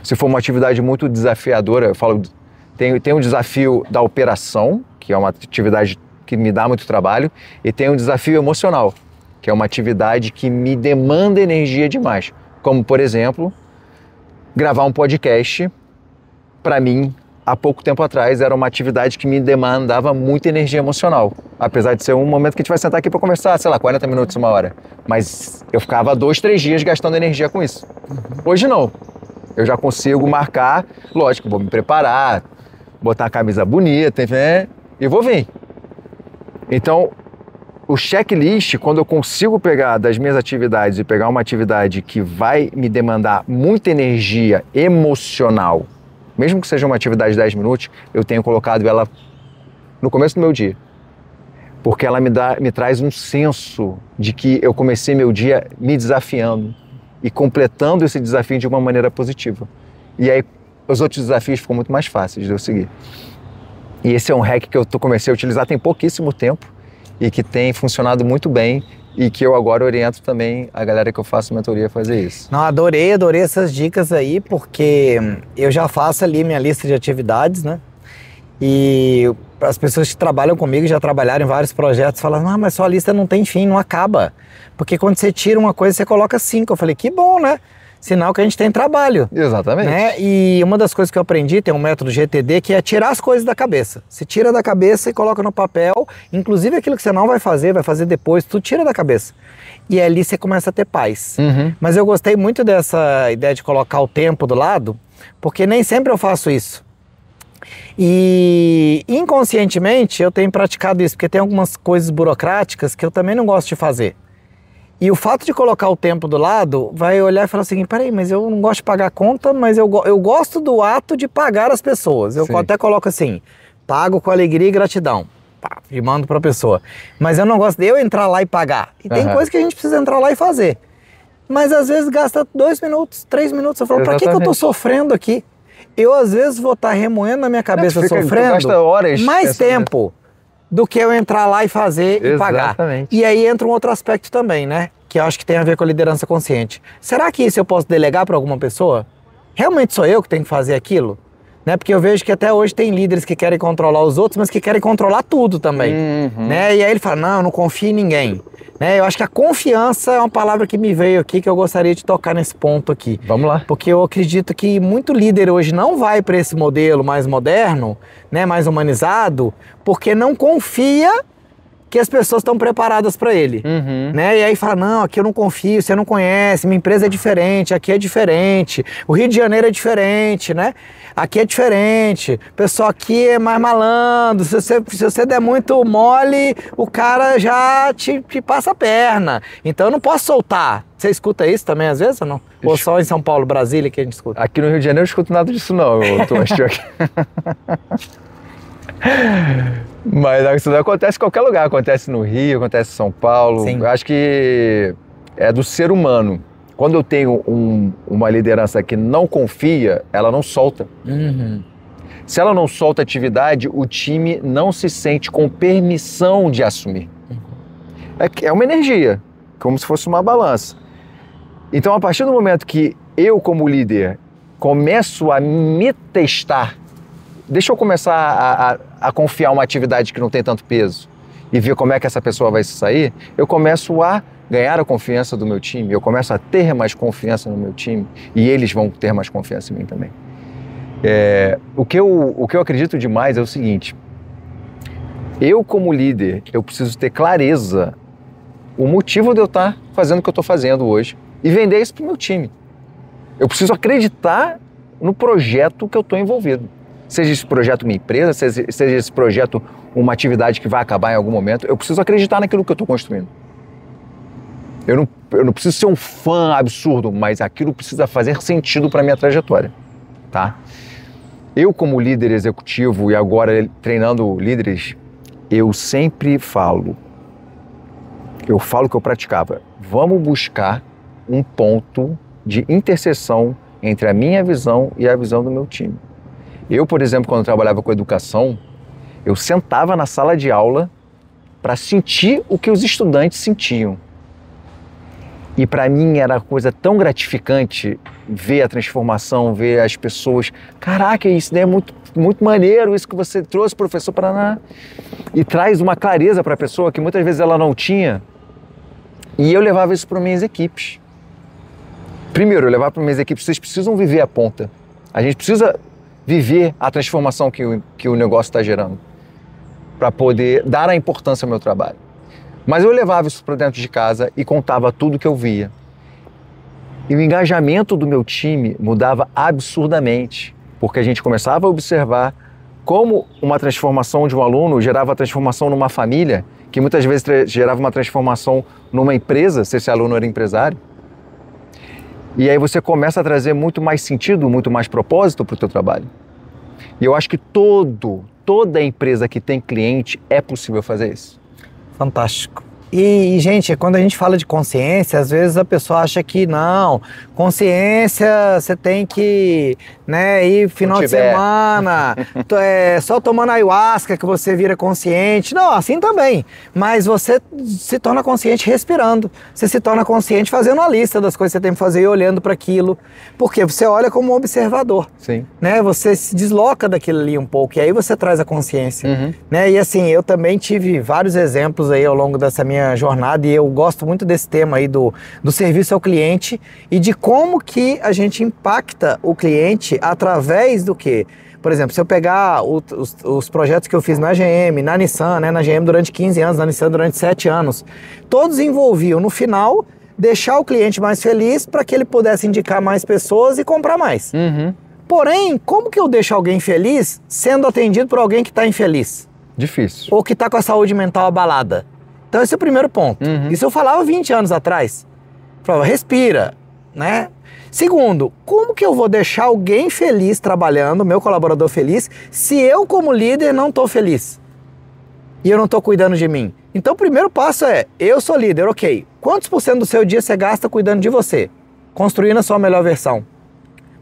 Se for uma atividade muito desafiadora, eu falo, tem um desafio da operação, que é uma atividade que me dá muito trabalho, e tem um desafio emocional, que é uma atividade que me demanda energia demais. Como, por exemplo, gravar um podcast, para mim, há pouco tempo atrás, era uma atividade que me demandava muita energia emocional. Apesar de ser um momento que a gente vai sentar aqui para conversar, sei lá, 40 minutos, 1 hora. Mas eu ficava 2, 3 dias gastando energia com isso. Hoje não. Eu já consigo marcar, lógico, vou me preparar, botar a camisa bonita, né? E vou vir. Então, o checklist, quando eu consigo pegar das minhas atividades e pegar uma atividade que vai me demandar muita energia emocional, mesmo que seja uma atividade de 10 minutos, eu tenho colocado ela no começo do meu dia. Porque ela me traz um senso de que eu comecei meu dia me desafiando e completando esse desafio de uma maneira positiva. E aí os outros desafios ficam muito mais fáceis de eu seguir. E esse é um hack que eu comecei a utilizar tem pouquíssimo tempo e que tem funcionado muito bem e que eu agora oriento também a galera que eu faço mentoria a fazer isso. Não, adorei essas dicas aí, porque eu já faço ali minha lista de atividades, né? E as pessoas que trabalham comigo, já trabalharam em vários projetos, falam, ah, mas sua lista não tem fim, não acaba. Porque quando você tira uma coisa, você coloca 5. Eu falei, que bom, né? Sinal que a gente tem trabalho. Exatamente. Né? E uma das coisas que eu aprendi, tem um método GTD, que é tirar as coisas da cabeça. Você tira da cabeça e coloca no papel, inclusive aquilo que você não vai fazer depois, tu tira da cabeça. E ali você começa a ter paz. Mas eu gostei muito dessa ideia de colocar o tempo do lado, porque nem sempre eu faço isso. E inconscientemente eu tenho praticado isso, porque tem algumas coisas burocráticas que eu também não gosto de fazer. E o fato de colocar o tempo do lado, vai olhar e falar assim, peraí, mas eu não gosto de pagar conta, mas eu gosto do ato de pagar as pessoas. Eu até coloco assim, pago com alegria e gratidão. Pá, e mando para a pessoa. Mas eu não gosto de eu entrar lá e pagar. E tem coisa que a gente precisa entrar lá e fazer. Mas às vezes gasta 2 minutos, 3 minutos. Eu falo, para que eu tô sofrendo aqui? Eu às vezes vou estar remoendo na minha cabeça, sofrendo mais tempo do que eu entrar lá e fazer e pagar. E aí entra um outro aspecto também, né? Que eu acho que tem a ver com a liderança consciente. Será que isso eu posso delegar para alguma pessoa? Realmente sou eu que tenho que fazer aquilo? Né? Porque eu vejo que até hoje tem líderes que querem controlar os outros, mas que querem controlar tudo também. Né? E aí ele fala, não, eu não confio em ninguém. Né? Eu acho que a confiança é uma palavra que me veio aqui, que eu gostaria de tocar nesse ponto aqui. Vamos lá. Porque eu acredito que muito líder hoje não vai para esse modelo mais moderno, né, mais humanizado, porque não confia que as pessoas estão preparadas para ele. Né? E aí fala, não, aqui eu não confio, você não conhece, minha empresa é diferente, aqui é diferente, o Rio de Janeiro é diferente, né? Aqui é diferente, o pessoal aqui é mais malandro, se você der muito mole, o cara já te passa a perna, então eu não posso soltar. Você escuta isso também às vezes ou não? Ou só em São Paulo, Brasília que a gente escuta? Aqui no Rio de Janeiro eu não escuto nada disso não, Mas isso não acontece em qualquer lugar, acontece no Rio, acontece em São Paulo. Sim. Eu acho que é do ser humano. Quando eu tenho uma liderança que não confia, ela não solta. Se ela não solta atividade, o time não se sente com permissão de assumir. É uma energia, como se fosse uma balança. Então, a partir do momento que eu, como líder, começo a me testar, deixa eu começar a confiar uma atividade que não tem tanto peso e ver como é que essa pessoa vai se sair, eu começo a ganhar a confiança do meu time, eu começo a ter mais confiança no meu time e eles vão ter mais confiança em mim também. O que eu acredito demais é o seguinte, eu como líder, eu preciso ter clareza o motivo de eu estar fazendo o que eu estou fazendo hoje e vender isso para o meu time. Eu preciso acreditar no projeto que eu estou envolvido. Seja esse projeto minha empresa, seja esse projeto uma atividade que vai acabar em algum momento, eu preciso acreditar naquilo que eu estou construindo. Eu não preciso ser um fã absurdo, mas aquilo precisa fazer sentido para a minha trajetória, tá? Eu como líder executivo e agora treinando líderes, eu sempre falo o que eu praticava, vamos buscar um ponto de interseção entre a minha visão e a visão do meu time. Eu, por exemplo, quando trabalhava com educação, eu sentava na sala de aula para sentir o que os estudantes sentiam. E para mim era uma coisa tão gratificante ver a transformação, ver as pessoas. Caraca, isso daí é muito, muito maneiro, isso que você trouxe, professor Paraná. E traz uma clareza para a pessoa que muitas vezes ela não tinha. E eu levava isso para minhas equipes. Primeiro, eu levava para minhas equipes, vocês precisam viver a ponta. A gente precisa viver a transformação que o negócio está gerando para poder dar a importância ao meu trabalho. Mas eu levava isso para dentro de casa e contava tudo que eu via. E o engajamento do meu time mudava absurdamente, porque a gente começava a observar como uma transformação de um aluno gerava transformação numa família, que muitas vezes gerava uma transformação numa empresa, se esse aluno era empresário. E aí você começa a trazer muito mais sentido, muito mais propósito para o teu trabalho. E eu acho que toda empresa que tem cliente é possível fazer isso. Fantástico. Gente, quando a gente fala de consciência, às vezes a pessoa acha que não, consciência você tem que, né, ir final de semana, só tomando ayahuasca que você vira consciente. Não, assim também. Mas você se torna consciente respirando. Você se torna consciente fazendo uma lista das coisas que você tem que fazer e olhando para aquilo. Porque você olha como um observador. Sim. Né? Você se desloca daquilo ali um pouco e aí você traz a consciência. Né? E assim, eu também tive vários exemplos aí ao longo dessa minha jornada e eu gosto muito desse tema aí do serviço ao cliente e de como que a gente impacta o cliente através do quê? Por exemplo, se eu pegar os projetos que eu fiz na GM, na Nissan, né? Na GM durante 15 anos, na Nissan durante 7 anos, todos envolviam no final deixar o cliente mais feliz para que ele pudesse indicar mais pessoas e comprar mais. Porém, como que eu deixo alguém feliz sendo atendido por alguém que está infeliz? Difícil. Ou que está com a saúde mental abalada? Então esse é o primeiro ponto. Isso eu falava 20 anos atrás. Falava, respira, né? Segundo, como que eu vou deixar alguém feliz trabalhando, meu colaborador feliz, se eu como líder não estou feliz? E eu não estou cuidando de mim? Então o primeiro passo é, eu sou líder, ok. Quantos por cento do seu dia você gasta cuidando de você? Construindo a sua melhor versão?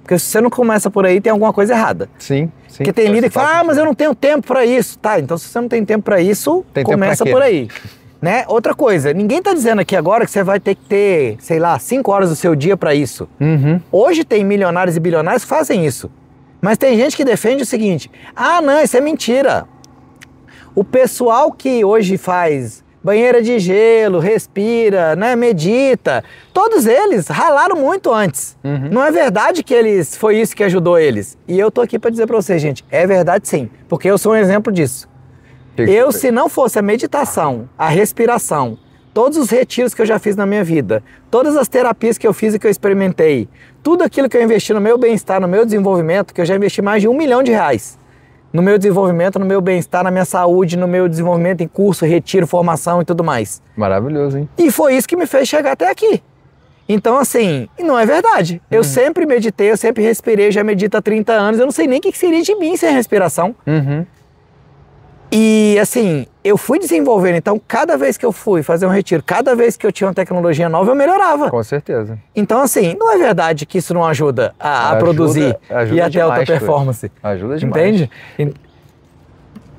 Porque se você não começa por aí, tem alguma coisa errada. Sim. Porque tem líder que fala, mas eu não tenho tempo para isso. Tá, então se você não tem tempo para isso, começa por aí. Né? Outra coisa, ninguém tá dizendo aqui agora que você vai ter que ter, sei lá, 5 horas do seu dia para isso. Hoje tem milionários e bilionários que fazem isso. Mas tem gente que defende o seguinte, não, isso é mentira. O pessoal que hoje faz banheira de gelo, respira, né, medita, todos eles ralaram muito antes. Não é verdade que foi isso que ajudou eles. E eu tô aqui para dizer para vocês, gente, é verdade sim, porque eu sou um exemplo disso. Se não fosse a meditação, a respiração, todos os retiros que eu já fiz na minha vida, todas as terapias que eu fiz e que eu experimentei, tudo aquilo que eu investi no meu bem-estar, no meu desenvolvimento, que eu já investi mais de R$1 milhão no meu desenvolvimento, no meu bem-estar, na minha saúde, no meu desenvolvimento em curso, retiro, formação e tudo mais. Maravilhoso, hein? E foi isso que me fez chegar até aqui. Então, assim, não é verdade. Eu sempre meditei, eu sempre respirei, já medito há 30 anos, eu não sei nem o que seria de mim sem respiração. E assim, eu fui desenvolvendo, então cada vez que eu fui fazer um retiro, cada vez que eu tinha uma tecnologia nova, eu melhorava. Com certeza. Então assim, não é verdade que isso não ajuda a produzir e até alta performance. Ajuda demais. Entende?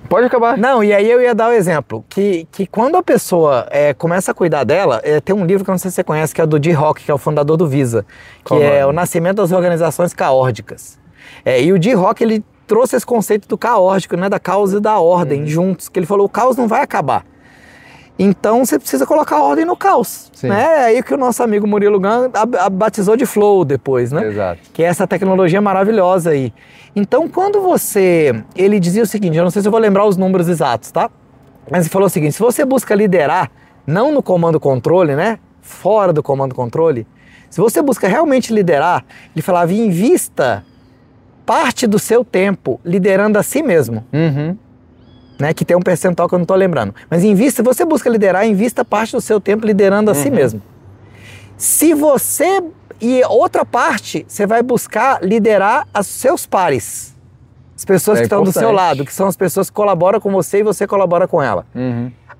Pode acabar. Não, e aí eu ia dar o exemplo, que quando a pessoa começa a cuidar dela, tem um livro que eu não sei se você conhece, que é do Jay Rock, que é o fundador do Visa, que é O Nascimento das Organizações Caórdicas. E o Jay Rock, ele trouxe esse conceito do caótico, né, da causa e da ordem juntos, que ele falou, o caos não vai acabar. Então você precisa colocar ordem no caos. Né? É aí que o nosso amigo Murilo Gun batizou de flow depois, né? Exato. Que é essa tecnologia maravilhosa aí. Então quando ele dizia o seguinte, eu não sei se eu vou lembrar os números exatos, tá? Mas ele falou o seguinte, se você busca liderar, não no comando-controle, né? Fora do comando-controle, se você busca realmente liderar, ele falava, invista parte do seu tempo liderando a si mesmo. Né, que tem um percentual que eu não estou lembrando. Mas se você busca liderar, invista parte do seu tempo liderando a si mesmo. E outra parte, você vai buscar liderar os seus pares. As pessoas que estão do seu lado, que são as pessoas que colaboram com você e você colabora com ela.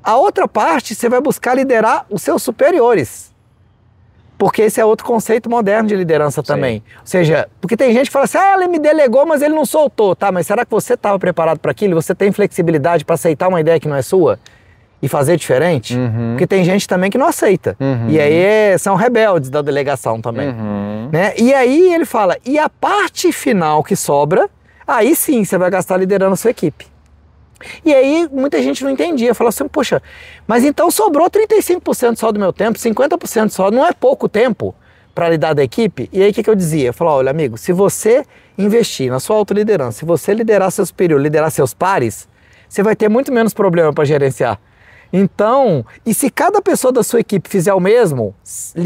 A outra parte, você vai buscar liderar os seus superiores. Porque esse é outro conceito moderno de liderança também. Ou seja, porque tem gente que fala assim, ele me delegou, mas ele não soltou. Tá, mas será que você estava preparado para aquilo? Você tem flexibilidade para aceitar uma ideia que não é sua? E fazer diferente? Porque tem gente também que não aceita. E aí são rebeldes da delegação também. Né? E aí ele fala, e a parte final que sobra, aí sim você vai gastar liderando a sua equipe. E aí muita gente não entendia, falava assim, poxa, mas então sobrou 35% só do meu tempo, 50% só, não é pouco tempo para lidar da equipe? E aí o que eu dizia? Eu falava, olha amigo, se você investir na sua autoliderança, se você liderar seu superior, liderar seus pares, você vai ter muito menos problema para gerenciar. Então, e se cada pessoa da sua equipe fizer o mesmo,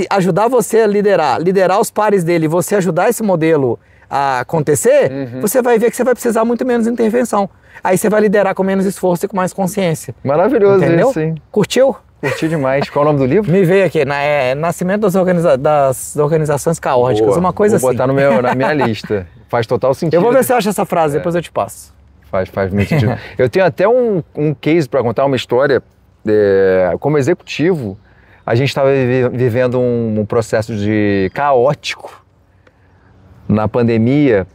ajudar você a liderar os pares dele, você ajudar esse modelo a acontecer, você vai ver que você vai precisar muito menos intervenção. Aí você vai liderar com menos esforço e com mais consciência. Maravilhoso, entendeu? Isso, hein? Curtiu? Curti demais. Qual é o nome do livro? Me veio aqui, Nascimento das Organizações Caóticas, Boa. uma coisa assim. Vou botar na minha lista. Faz total sentido. Eu vou ver se eu acho essa frase, depois eu te passo. Faz muito sentido. Eu tenho até um case para contar, uma história como executivo, a gente estava vivendo um processo caótico. Na pandemia,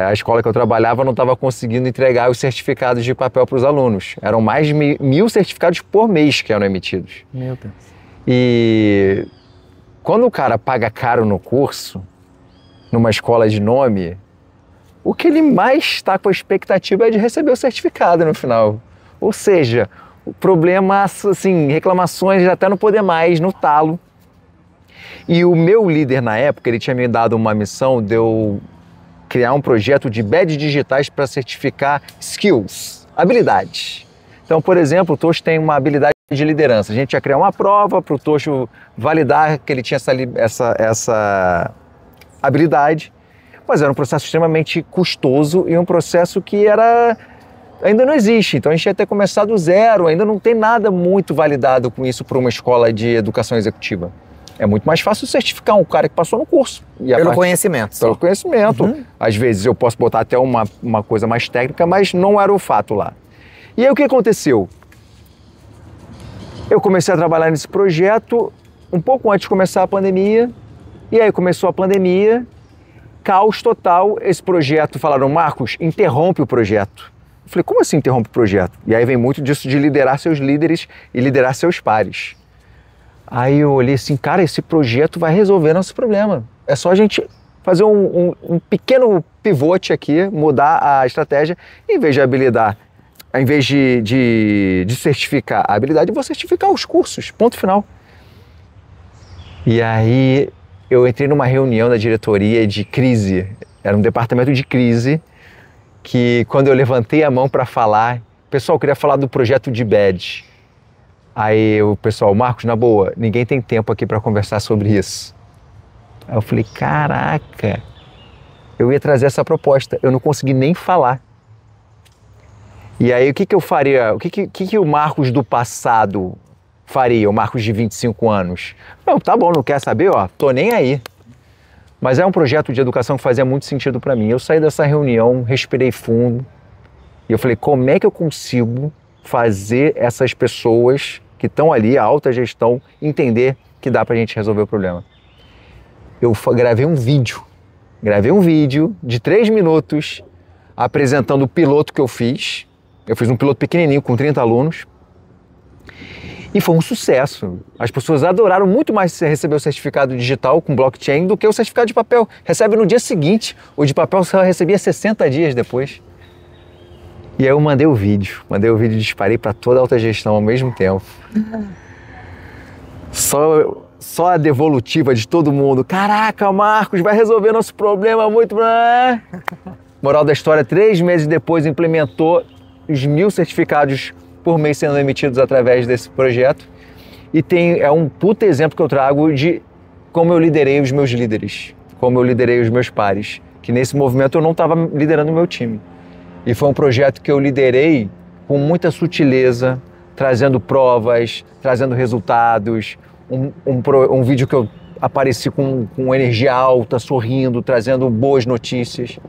a escola que eu trabalhava não estava conseguindo entregar os certificados de papel para os alunos. Eram mais de 1.000 certificados por mês que eram emitidos. Meu Deus. E quando o cara paga caro no curso, numa escola de nome, o que ele mais está com a expectativa é de receber o certificado no final. Ou seja, o problema, assim, reclamações até não poder mais, no talo. E o meu líder na época, ele tinha me dado uma missão de eu criar um projeto de badges digitais para certificar skills, habilidades. Então, por exemplo, o Tocho tem uma habilidade de liderança. A gente ia criar uma prova para o Tocho validar que ele tinha essa habilidade, mas era um processo extremamente custoso e um processo que ainda não existe. Então a gente ia ter começado do zero, ainda não tem nada muito validado com isso para uma escola de educação executiva. É muito mais fácil certificar um cara que passou no curso. Pelo conhecimento. Pelo conhecimento. Às vezes eu posso botar até uma coisa mais técnica, mas não era o fato lá. E aí o que aconteceu? Eu comecei a trabalhar nesse projeto um pouco antes de começar a pandemia. E aí começou a pandemia, caos total. Esse projeto, falaram, Marcos, interrompe o projeto. Eu falei, como assim interrompe o projeto? E aí vem muito disso de liderar seus líderes e liderar seus pares. Aí eu olhei assim, cara, esse projeto vai resolver nosso problema. É só a gente fazer um pequeno pivote aqui, mudar a estratégia, em vez de habilidade, em vez de certificar a habilidade, eu vou certificar os cursos, ponto final. E aí eu entrei numa reunião da diretoria de crise, era um departamento de crise, que quando eu levantei a mão para falar, pessoal, eu queria falar do projeto de badge. Aí o pessoal, Marcos, na boa, ninguém tem tempo aqui para conversar sobre isso. Aí eu falei, caraca, eu ia trazer essa proposta, eu não consegui nem falar. E aí o que eu faria, o que o Marcos do passado faria, o Marcos de 25 anos? Não, tá bom, não quer saber, ó, tô nem aí. Mas é um projeto de educação que fazia muito sentido para mim. Eu saí dessa reunião, respirei fundo e eu falei, como é que eu consigo fazer essas pessoas que estão ali, a alta gestão, entender que dá pra gente resolver o problema? Eu gravei um vídeo de 3 minutos apresentando o piloto que eu fiz. Eu fiz um piloto pequenininho com 30 alunos e foi um sucesso. As pessoas adoraram muito mais receber o certificado digital com blockchain do que o certificado de papel. Recebe no dia seguinte, o de papel só recebia 60 dias depois. E aí eu mandei o vídeo e disparei para toda a alta gestão ao mesmo tempo. Só a devolutiva de todo mundo. Caraca, Marcos, vai resolver nosso problema muito... Moral da história, 3 meses depois implementou os 1.000 certificados por mês sendo emitidos através desse projeto. E é um puta exemplo que eu trago de como eu liderei os meus líderes, como eu liderei os meus pares. Que nesse movimento eu não estava liderando o meu time. E foi um projeto que eu liderei com muita sutileza, trazendo provas, trazendo resultados, um vídeo que eu apareci com energia alta, sorrindo, trazendo boas notícias.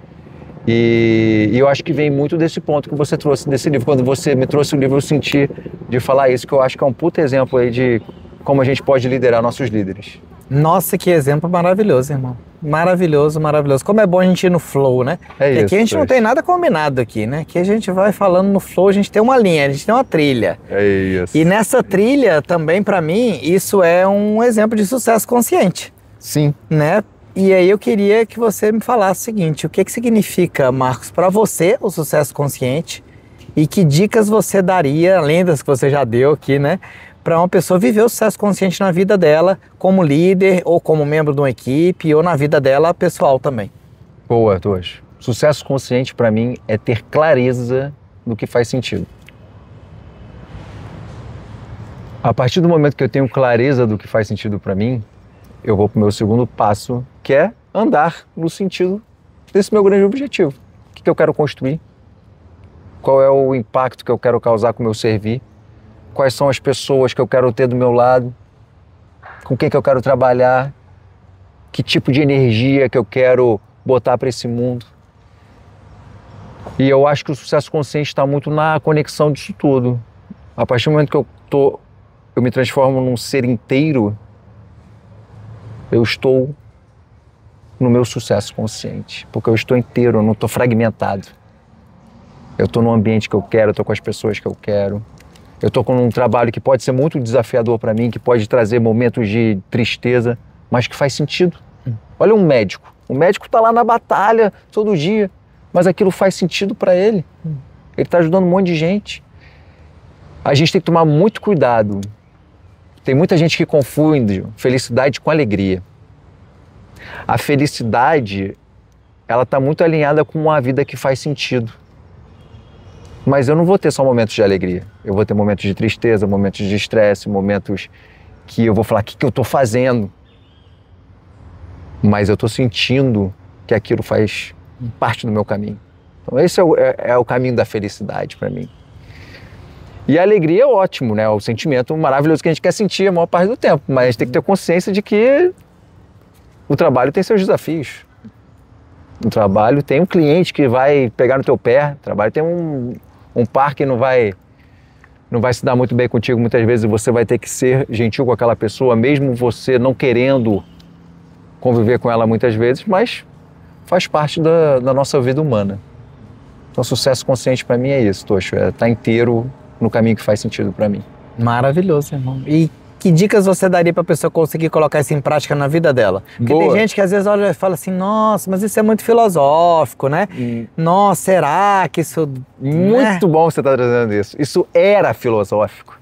E eu acho que vem muito desse ponto que você trouxe desse livro. Quando você me trouxe o livro, eu senti de falar isso, que eu acho que é um puta exemplo aí de como a gente pode liderar nossos líderes. Nossa, que exemplo maravilhoso, irmão. Maravilhoso, maravilhoso. Como é bom a gente ir no flow, né? É isso. Aqui a gente não tem nada combinado aqui, né? Aqui a gente vai falando no flow, a gente tem uma linha, a gente tem uma trilha. É isso. E nessa trilha, também para mim, isso é um exemplo de sucesso consciente. Sim. Né? E aí eu queria que você me falasse o seguinte, o que significa, Marcos, para você o sucesso consciente e que dicas você daria, além das que você já deu aqui, né? Para uma pessoa viver o sucesso consciente na vida dela, como líder ou como membro de uma equipe ou na vida dela pessoal também. Boa, Tocho. Sucesso consciente para mim é ter clareza do que faz sentido. A partir do momento que eu tenho clareza do que faz sentido para mim, eu vou para o meu segundo passo, que é andar no sentido desse meu grande objetivo. O que eu quero construir? Qual é o impacto que eu quero causar com o meu servir? Quais são as pessoas que eu quero ter do meu lado? Com quem que eu quero trabalhar? Que tipo de energia que eu quero botar para esse mundo? E eu acho que o sucesso consciente está muito na conexão disso tudo. A partir do momento que eu eu me transformo num ser inteiro, eu estou no meu sucesso consciente, porque eu estou inteiro, eu não estou fragmentado. Eu estou no ambiente que eu quero, eu estou com as pessoas que eu quero. Eu estou com um trabalho que pode ser muito desafiador para mim, que pode trazer momentos de tristeza, mas que faz sentido. Olha um médico. O médico está lá na batalha todo dia, mas aquilo faz sentido para ele. Ele está ajudando um monte de gente. A gente tem que tomar muito cuidado. Tem muita gente que confunde felicidade com alegria. A felicidade, ela está muito alinhada com uma vida que faz sentido. Mas eu não vou ter só momentos de alegria. Eu vou ter momentos de tristeza, momentos de estresse, momentos que eu vou falar, o que eu estou fazendo? Mas eu estou sentindo que aquilo faz parte do meu caminho. Então esse é o caminho da felicidade para mim. E a alegria é ótimo, né? É o sentimento maravilhoso que a gente quer sentir a maior parte do tempo. Mas a gente tem que ter consciência de que o trabalho tem seus desafios. O trabalho tem um cliente que vai pegar no teu pé. O trabalho tem um par que não vai se dar muito bem contigo. Muitas vezes você vai ter que ser gentil com aquela pessoa, mesmo você não querendo conviver com ela muitas vezes, mas faz parte da nossa vida humana. Então, sucesso consciente para mim é isso, Tocho. É estar inteiro no caminho que faz sentido para mim. Maravilhoso, irmão. E que dicas você daria para a pessoa conseguir colocar isso em prática na vida dela? Porque Boa. tem gente que às vezes olha e fala assim, nossa, mas isso é muito filosófico, né? Nossa, será que isso... Muito bom você estar trazendo isso. Isso era filosófico.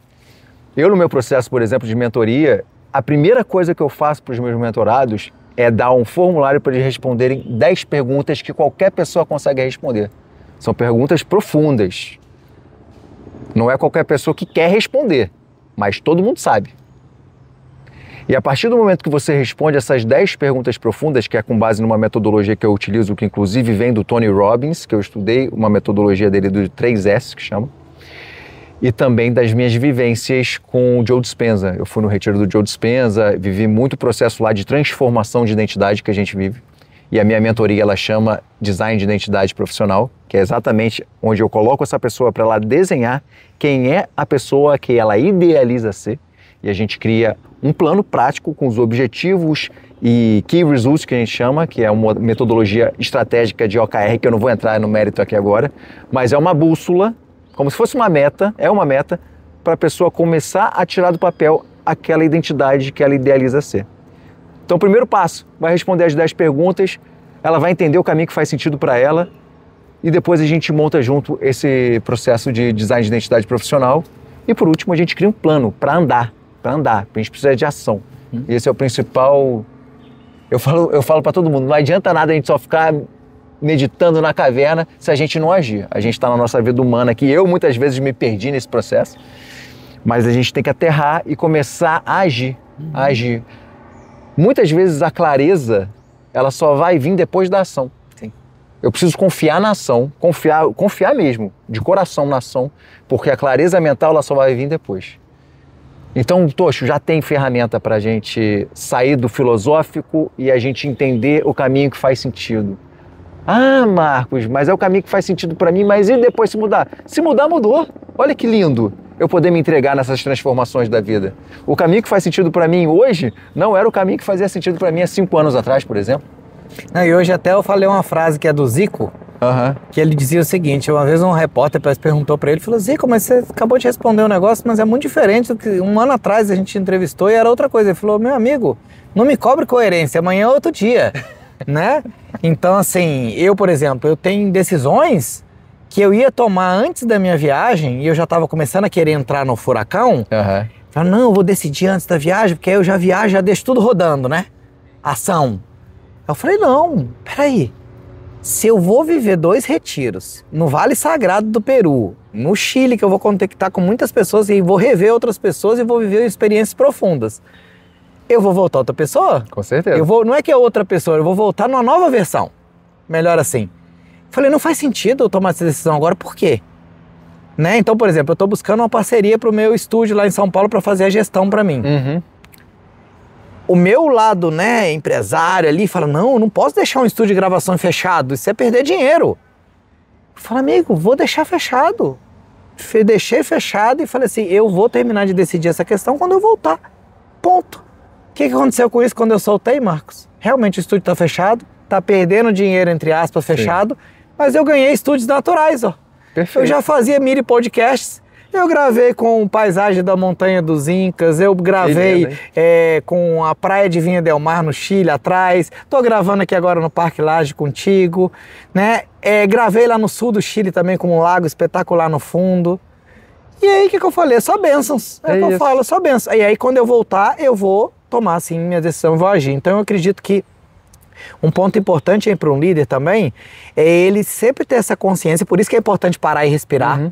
Eu, no meu processo, por exemplo, de mentoria, a primeira coisa que eu faço para os meus mentorados é dar um formulário para eles responderem 10 perguntas que qualquer pessoa consegue responder. São perguntas profundas. Não é qualquer pessoa que quer responder, mas todo mundo sabe. E a partir do momento que você responde essas 10 perguntas profundas, que é com base numa metodologia que eu utilizo, que inclusive vem do Tony Robbins, que eu estudei, uma metodologia dele do 3S, que chama, e também das minhas vivências com o Joe Dispenza. Eu fui no retiro do Joe Dispenza, vivi muito processo lá de transformação de identidade que a gente vive. E a minha mentoria, ela chama Design de Identidade Profissional, que é exatamente onde eu coloco essa pessoa para ela desenhar quem é a pessoa que ela idealiza ser. E a gente cria um plano prático com os objetivos e Key Results, que a gente chama, que é uma metodologia estratégica de OKR, que eu não vou entrar no mérito aqui agora, mas é uma bússola, como se fosse uma meta, para a pessoa começar a tirar do papel aquela identidade que ela idealiza ser. Então, o primeiro passo, vai responder as 10 perguntas, ela vai entender o caminho que faz sentido para ela e depois a gente monta junto esse processo de design de identidade profissional e, por último, a gente cria um plano para andar, a gente precisa de ação. Esse é o principal... Eu falo para todo mundo, não adianta nada a gente só ficar meditando na caverna se a gente não agir. A gente está na nossa vida humana aqui, eu muitas vezes me perdi nesse processo, mas a gente tem que aterrar e começar a agir, Muitas vezes a clareza, ela só vai vir depois da ação. Sim. Eu preciso confiar na ação, confiar mesmo, de coração na ação, porque a clareza mental, ela só vai vir depois. Então, Tocho, já tem ferramenta para a gente sair do filosófico e a gente entender o caminho que faz sentido. Ah, Marcos, mas é o caminho que faz sentido para mim, mas e depois se mudar? Se mudar, mudou. Olha que lindo eu poder me entregar nessas transformações da vida. O caminho que faz sentido para mim hoje não era o caminho que fazia sentido para mim há 5 anos atrás, por exemplo. Não, e hoje até eu falei uma frase que é do Zico, que ele dizia o seguinte, uma vez um repórter perguntou para ele, falou, Zico, mas você acabou de responder um negócio, mas é muito diferente do que 1 ano atrás a gente entrevistou e era outra coisa. Ele falou, meu amigo, não me cobre coerência, amanhã é outro dia, né? Então, assim, eu, por exemplo, eu tenho decisões que eu ia tomar antes da minha viagem e eu já estava começando a querer entrar no furacão. Falei, não, eu vou decidir antes da viagem, porque aí eu já viajo, já deixo tudo rodando, né? Ação. Eu falei, não, peraí. Se eu vou viver 2 retiros no Vale Sagrado do Peru, no Chile, que eu vou conectar com muitas pessoas e vou rever outras pessoas e vou viver experiências profundas, eu vou voltar outra pessoa? Com certeza. Não é que é outra pessoa, eu vou voltar numa nova versão. Melhor assim. Falei, não faz sentido eu tomar essa decisão agora, por quê? Né? Então, por exemplo, eu estou buscando uma parceria para o meu estúdio lá em São Paulo para fazer a gestão para mim. O meu lado, né, empresário ali, fala, não, eu não posso deixar um estúdio de gravação fechado, isso é perder dinheiro. Eu falo, amigo, vou deixar fechado. deixei fechado e falei assim, eu vou terminar de decidir essa questão quando eu voltar. Ponto. O que aconteceu com isso quando eu soltei, Marcos? Realmente o estúdio tá fechado, tá perdendo dinheiro, entre aspas, fechado, mas eu ganhei estúdios naturais, ó. Perfeito. Eu já fazia mini podcasts, eu gravei com paisagem da Montanha dos Incas, eu gravei com a praia de Vinha del Mar no Chile atrás, tô gravando aqui agora no Parque Lage contigo, né? Gravei lá no sul do Chile também com um lago espetacular no fundo. E aí, o que eu falei? Só bênçãos. É o que eu falo, só bênçãos. E aí, quando eu voltar, eu vou tomar, assim, minha decisão e vou agir. Então, eu acredito que um ponto importante para um líder também é ele sempre ter essa consciência, por isso que é importante parar e respirar.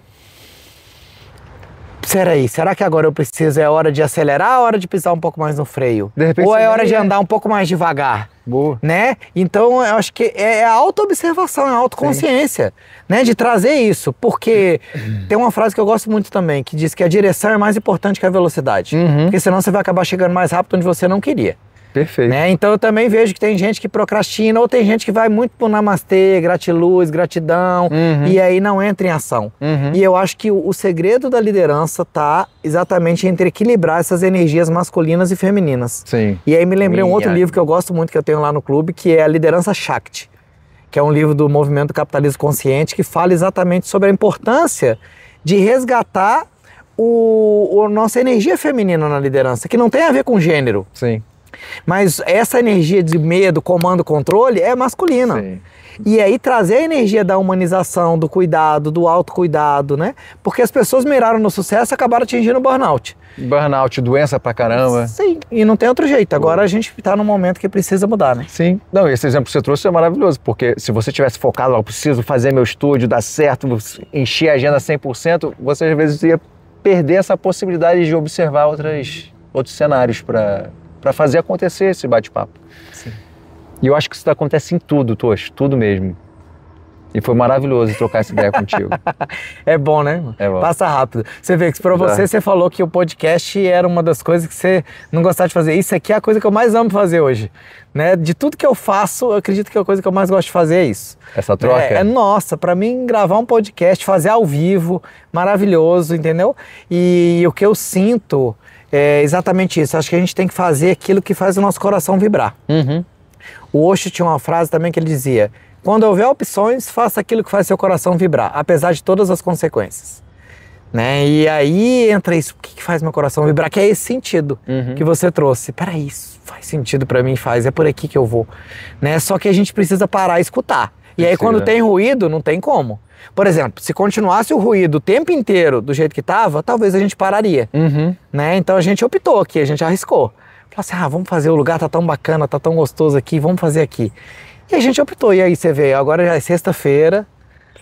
Será que agora eu preciso, é hora de acelerar, é hora de pisar um pouco mais no freio? De repente, ou é hora de andar um pouco mais devagar? Boa. Né? Então, eu acho que é a autoobservação, é a autoconsciência, né? De trazer isso, porque tem uma frase que eu gosto muito também, que diz que a direção é mais importante que a velocidade, porque senão você vai acabar chegando mais rápido onde você não queria. Perfeito. Né? Então eu também vejo que tem gente que procrastina ou tem gente que vai muito pro namastê, gratiluz, gratidão e aí não entra em ação. E eu acho que o segredo da liderança tá exatamente entre equilibrar essas energias masculinas e femininas. Sim. E aí me lembrei um outro livro que eu gosto muito, que eu tenho lá no clube, que é a Liderança Shakti, que é um livro do movimento do capitalismo consciente que fala exatamente sobre a importância de resgatar a nossa energia feminina na liderança, que não tem a ver com gênero. Sim. Mas essa energia de medo, comando, controle é masculina. Sim. E aí trazer a energia da humanização, do cuidado, do autocuidado, né? Porque as pessoas miraram no sucesso e acabaram atingindo o burnout. Burnout, doença pra caramba. Sim, e não tem outro jeito. Agora a gente tá num momento que precisa mudar, né? Sim. Não, esse exemplo que você trouxe é maravilhoso, porque se você tivesse focado, eu preciso fazer meu estúdio, dar certo, encher a agenda 100%, você às vezes ia perder essa possibilidade de observar outros cenários para fazer acontecer esse bate-papo. Sim. E eu acho que isso acontece em tudo, Tocho, tudo mesmo. E foi maravilhoso trocar essa ideia contigo. É bom, né? É bom. Passa rápido. Você vê que pra você falou que o podcast era uma das coisas que você não gostava de fazer. Isso aqui é a coisa que eu mais amo fazer hoje. Né? De tudo que eu faço, eu acredito que a coisa que eu mais gosto de fazer é isso. Essa troca? Nossa, pra mim gravar um podcast, fazer ao vivo, maravilhoso, entendeu? E o que eu sinto é exatamente isso. Acho que a gente tem que fazer aquilo que faz o nosso coração vibrar. O Osho tinha uma frase também que ele dizia: quando houver opções, faça aquilo que faz seu coração vibrar, apesar de todas as consequências. Né? E aí entra isso, o que faz meu coração vibrar? Que é esse sentido que você trouxe. Peraí, isso faz sentido pra mim, faz, é por aqui que eu vou. Né? Só que a gente precisa parar e escutar. E aí quando tem ruído, não tem como. Por exemplo, se continuasse o ruído o tempo inteiro do jeito que estava, talvez a gente pararia. Né? Então a gente optou aqui, a gente arriscou. Falou assim, vamos fazer, o lugar tá tão bacana, tá tão gostoso aqui, vamos fazer aqui. E a gente optou, e aí você vê, agora já é sexta-feira,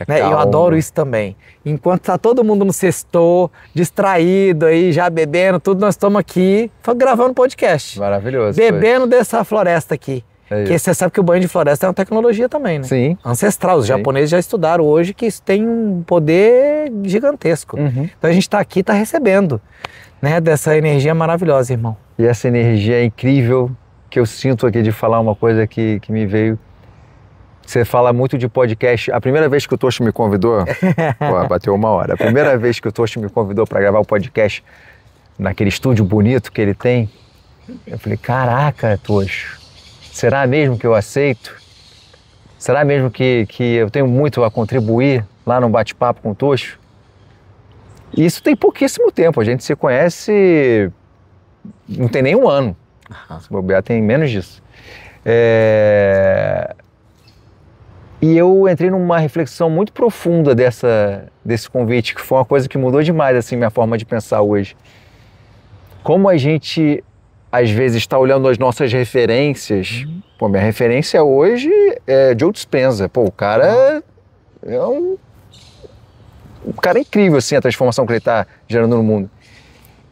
né? Eu adoro isso também. Enquanto tá todo mundo no sextou, distraído aí, já bebendo, tudo, nós estamos aqui gravando podcast. Maravilhoso. Bebendo dessa floresta aqui. Porque você sabe que o banho de floresta é uma tecnologia também, né? Sim. Ancestral. Os japoneses já estudaram hoje que isso tem um poder gigantesco. Então a gente tá aqui, tá recebendo, né, dessa energia maravilhosa, irmão. E essa energia é incrível que eu sinto aqui de falar uma coisa que me veio. Você fala muito de podcast. A primeira vez que o Tocho me convidou, bateu 1 hora. A primeira vez que o Tocho me convidou para gravar o podcast naquele estúdio bonito que ele tem, eu falei, caraca, Tocho, será mesmo que eu aceito? Será mesmo que eu tenho muito a contribuir lá no bate-papo com o Tocho? E isso tem pouquíssimo tempo. A gente se conhece, não tem nem 1 ano. Se bobear, tem menos disso. E eu entrei numa reflexão muito profunda desse convite, que foi uma coisa que mudou demais assim, minha forma de pensar hoje. Como a gente, às vezes, está olhando as nossas referências. Pô, minha referência hoje é Joe Dispenza. Pô, o cara é um cara incrível, assim, a transformação que ele está gerando no mundo.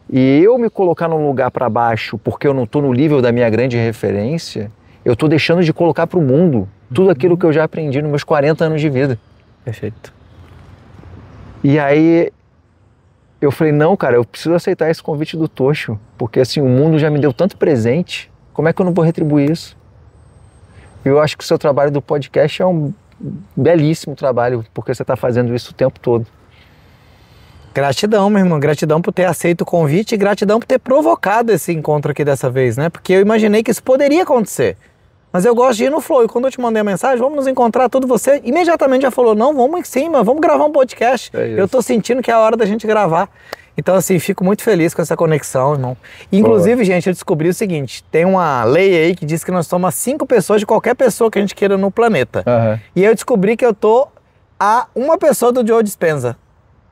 E eu me colocar num lugar para baixo porque eu não estou no nível da minha grande referência, eu estou deixando de colocar para o mundo tudo aquilo que eu já aprendi nos meus 40 anos de vida. Perfeito. E aí eu falei, não, cara, eu preciso aceitar esse convite do Tocho, porque assim, o mundo já me deu tanto presente, como é que eu não vou retribuir isso? Eu acho que o seu trabalho do podcast é um belíssimo trabalho, porque você está fazendo isso o tempo todo. Gratidão, meu irmão. Gratidão por ter aceito o convite e gratidão por ter provocado esse encontro aqui dessa vez, né? Porque eu imaginei que isso poderia acontecer. Mas eu gosto de ir no flow. E quando eu te mandei a mensagem, vamos nos encontrar, tudo, você imediatamente já falou, não, vamos em cima, vamos gravar um podcast. Eu tô sentindo que é a hora da gente gravar. Então, assim, fico muito feliz com essa conexão, irmão. Inclusive, gente, eu descobri o seguinte, tem uma lei aí que diz que nós somos 5 pessoas de qualquer pessoa que a gente queira no planeta. E eu descobri que eu tô a uma pessoa do Joe Dispenza.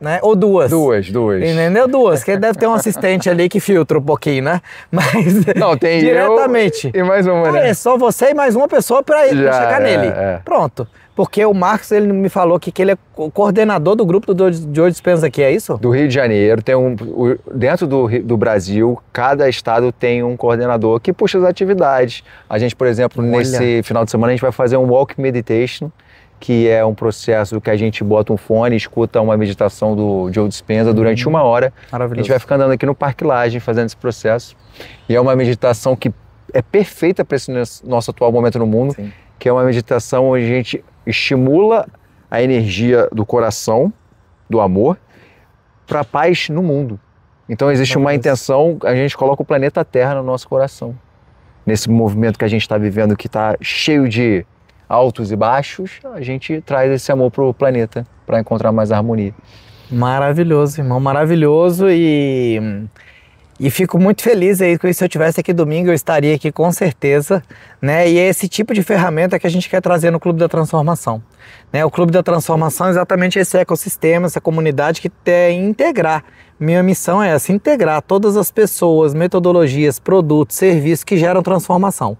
Né? Ou duas. Duas. Entendeu? Duas, que ele deve ter um assistente ali que filtra um pouquinho, né? Mas não, tem diretamente. Eu e mais uma, né? É só você e mais uma pessoa pra chegar nele. Pronto. Porque o Marcos, ele me falou que ele é o coordenador do grupo do Joe Dispenza aqui, é isso? Do Rio de Janeiro, dentro do Brasil, cada estado tem um coordenador que puxa as atividades. A gente, por exemplo, nesse final de semana, a gente vai fazer um Walk Meditation, que é um processo que a gente bota um fone, escuta uma meditação do Joe Dispenza durante 1 hora. Maravilhoso. A gente vai ficar andando aqui no Parque Lage fazendo esse processo. E é uma meditação que é perfeita para esse nosso atual momento no mundo, Sim. que é uma meditação onde a gente estimula a energia do coração, do amor, para a paz no mundo. Então existe uma intenção, a gente coloca o planeta Terra no nosso coração. Nesse movimento que a gente está vivendo, que está cheio de altos e baixos, a gente traz esse amor para o planeta, para encontrar mais harmonia. Maravilhoso, irmão, maravilhoso, e fico muito feliz aí, que se eu tivesse aqui domingo eu estaria aqui com certeza, né? E é esse tipo de ferramenta que a gente quer trazer no Clube da Transformação, né? O Clube da Transformação é exatamente esse ecossistema, essa comunidade que quer integrar. Minha missão é essa, integrar todas as pessoas, metodologias, produtos, serviços que geram transformação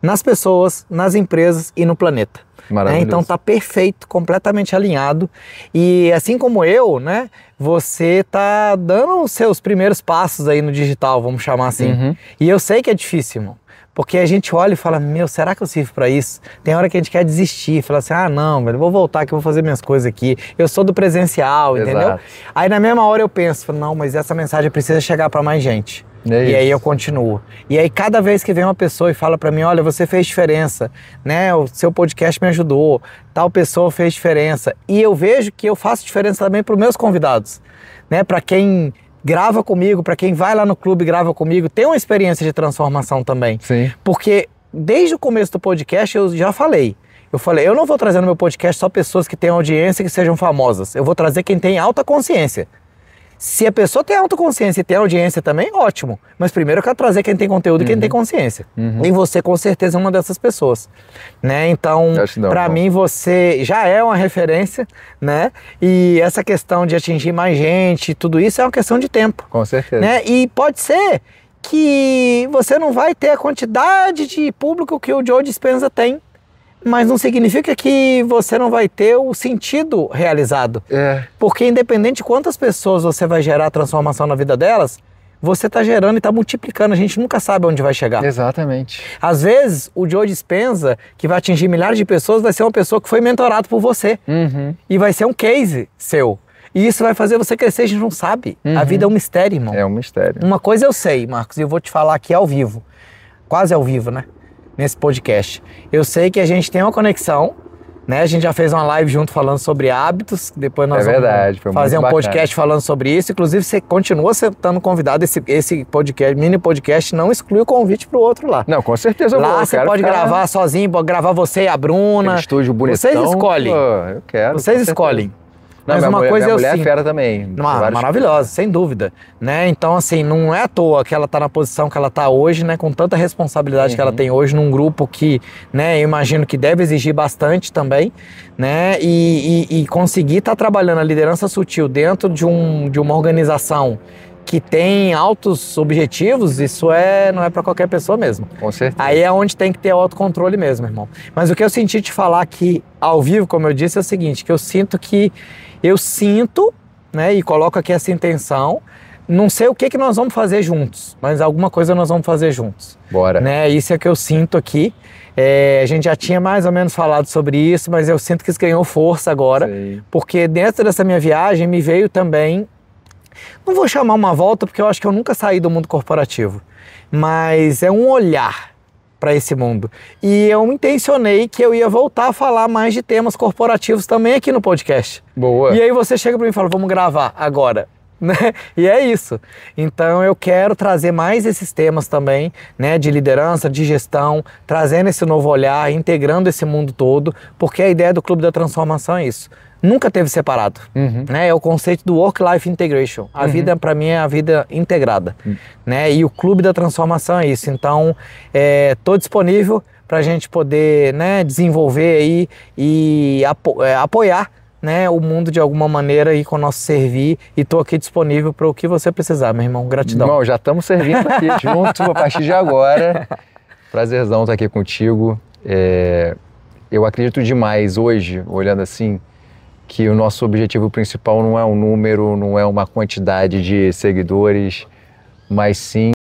nas pessoas, nas empresas e no planeta. Né? Então tá perfeito, completamente alinhado. E assim como eu, né, você tá dando os seus primeiros passos aí no digital, vamos chamar assim. E eu sei que é difícil, irmão. Porque a gente olha e fala, meu, será que eu sirvo para isso? Tem hora que a gente quer desistir, fala assim, ah não, velho, vou voltar que eu vou fazer minhas coisas aqui. Eu sou do presencial, entendeu? Aí na mesma hora eu penso, não, mas essa mensagem precisa chegar para mais gente. E aí eu continuo. E aí cada vez que vem uma pessoa e fala pra mim, olha, você fez diferença, né? O seu podcast me ajudou, tal pessoa fez diferença. E eu vejo que eu faço diferença também pros meus convidados, né? Pra quem grava comigo, pra quem vai lá no clube e grava comigo, tem uma experiência de transformação também. Sim. Porque desde o começo do podcast eu já falei, eu não vou trazer no meu podcast só pessoas que têm audiência e que sejam famosas. Eu vou trazer quem tem alta consciência. Se a pessoa tem autoconsciência e tem audiência também, ótimo. Mas primeiro eu quero trazer quem tem conteúdo e quem tem consciência. E você, com certeza, é uma dessas pessoas. Né? Então, para mim, você já é uma referência, né? E essa questão de atingir mais gente, tudo isso é uma questão de tempo. Com certeza. Né? E pode ser que você não vai ter a quantidade de público que o Joe Dispenza tem. Mas não significa que você não vai ter o sentido realizado. Porque independente de quantas pessoas você vai gerar transformação na vida delas, você está gerando e está multiplicando. A gente nunca sabe onde vai chegar. Exatamente. Às vezes, o Joe Dispenza, que vai atingir milhares de pessoas, vai ser uma pessoa que foi mentorado por você. E vai ser um case seu. E isso vai fazer você crescer, a gente não sabe. A vida é um mistério, irmão. É um mistério. Uma coisa eu sei, Marcos, e eu vou te falar aqui ao vivo. Quase ao vivo, né? Nesse podcast. Eu sei que a gente tem uma conexão, né? A gente já fez uma live junto falando sobre hábitos, depois nós vamos fazer um podcast falando sobre isso. Inclusive, você continua sendo convidado, esse podcast, mini podcast, não exclui o convite pro outro lá. Não, com certeza eu vou. Lá você pode gravar sozinho, pode gravar você e a Bruna. Aquele estúdio bonitão. Vocês escolhem. Eu quero. Vocês escolhem. Não, mas uma coisa minha mulher é fera também. Maravilhosa, sem dúvida, né? Então, assim, não é à toa que ela tá na posição que ela tá hoje, né? Com tanta responsabilidade que ela tem hoje num grupo que, né? Eu imagino que deve exigir bastante também, né? E conseguir estar trabalhando a liderança sutil dentro de uma organização que tem altos objetivos, isso não é para qualquer pessoa mesmo. Com certeza. Aí é onde tem que ter o autocontrole mesmo, irmão. Mas o que eu senti te falar aqui ao vivo, como eu disse, é o seguinte, que eu sinto, né, e coloco aqui essa intenção, não sei o que nós vamos fazer juntos, mas alguma coisa nós vamos fazer juntos. Bora. Né? Isso é o que eu sinto aqui. A gente já tinha mais ou menos falado sobre isso, mas eu sinto que isso ganhou força agora, porque dentro dessa minha viagem me veio também, não vou chamar uma volta, porque eu acho que eu nunca saí do mundo corporativo, mas é um olhar, para esse mundo. E eu intencionei que eu ia voltar a falar mais de temas corporativos também aqui no podcast. Boa. E aí você chega para mim e fala, vamos gravar agora. Né? E é isso. Então eu quero trazer mais esses temas também, né, de liderança, de gestão, trazendo esse novo olhar, integrando esse mundo todo, porque a ideia do Clube da Transformação é isso. Nunca teve separado, né? É o conceito do Work-Life Integration. A vida, para mim, é a vida integrada, né? E o Clube da Transformação é isso. Então, tô disponível para a gente poder, né, desenvolver aí e apoiar, né, o mundo de alguma maneira aí com o nosso servir, e tô aqui disponível para o que você precisar, meu irmão. Gratidão. Irmão, já estamos servindo aqui junto a partir de agora. Prazerzão estar aqui contigo. Eu acredito demais hoje, olhando assim, que o nosso objetivo principal não é um número, não é uma quantidade de seguidores, mas sim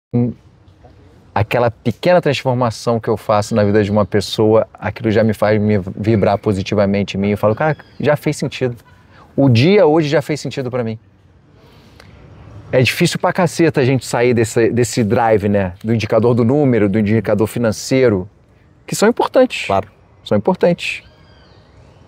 aquela pequena transformação que eu faço na vida de uma pessoa, aquilo já me faz me vibrar positivamente em mim. Eu falo, cara, já fez sentido. O dia hoje já fez sentido para mim. É difícil pra caceta a gente sair desse drive, né? Do indicador do número, do indicador financeiro, que são importantes. Claro. São importantes.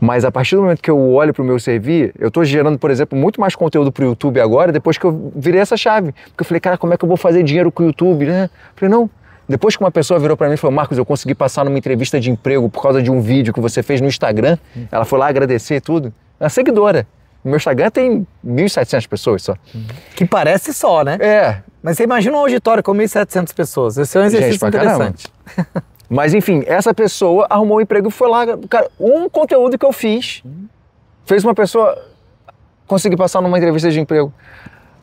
Mas a partir do momento que eu olho para o meu servir, eu estou gerando, por exemplo, muito mais conteúdo para o YouTube agora, depois que eu virei essa chave. Porque eu falei, cara, como é que eu vou fazer dinheiro com o YouTube, né? Eu falei, não. Depois que uma pessoa virou para mim e falou, Marcos, eu consegui passar numa entrevista de emprego por causa de um vídeo que você fez no Instagram, ela foi lá agradecer e tudo. É uma seguidora. O meu Instagram tem 1.700 pessoas só. Que parece só, né? Mas você imagina um auditório com 1.700 pessoas. Esse é um exercício interessante. Mas enfim, essa pessoa arrumou um emprego e foi lá, cara, um conteúdo que eu fiz, fez uma pessoa conseguir passar numa entrevista de emprego.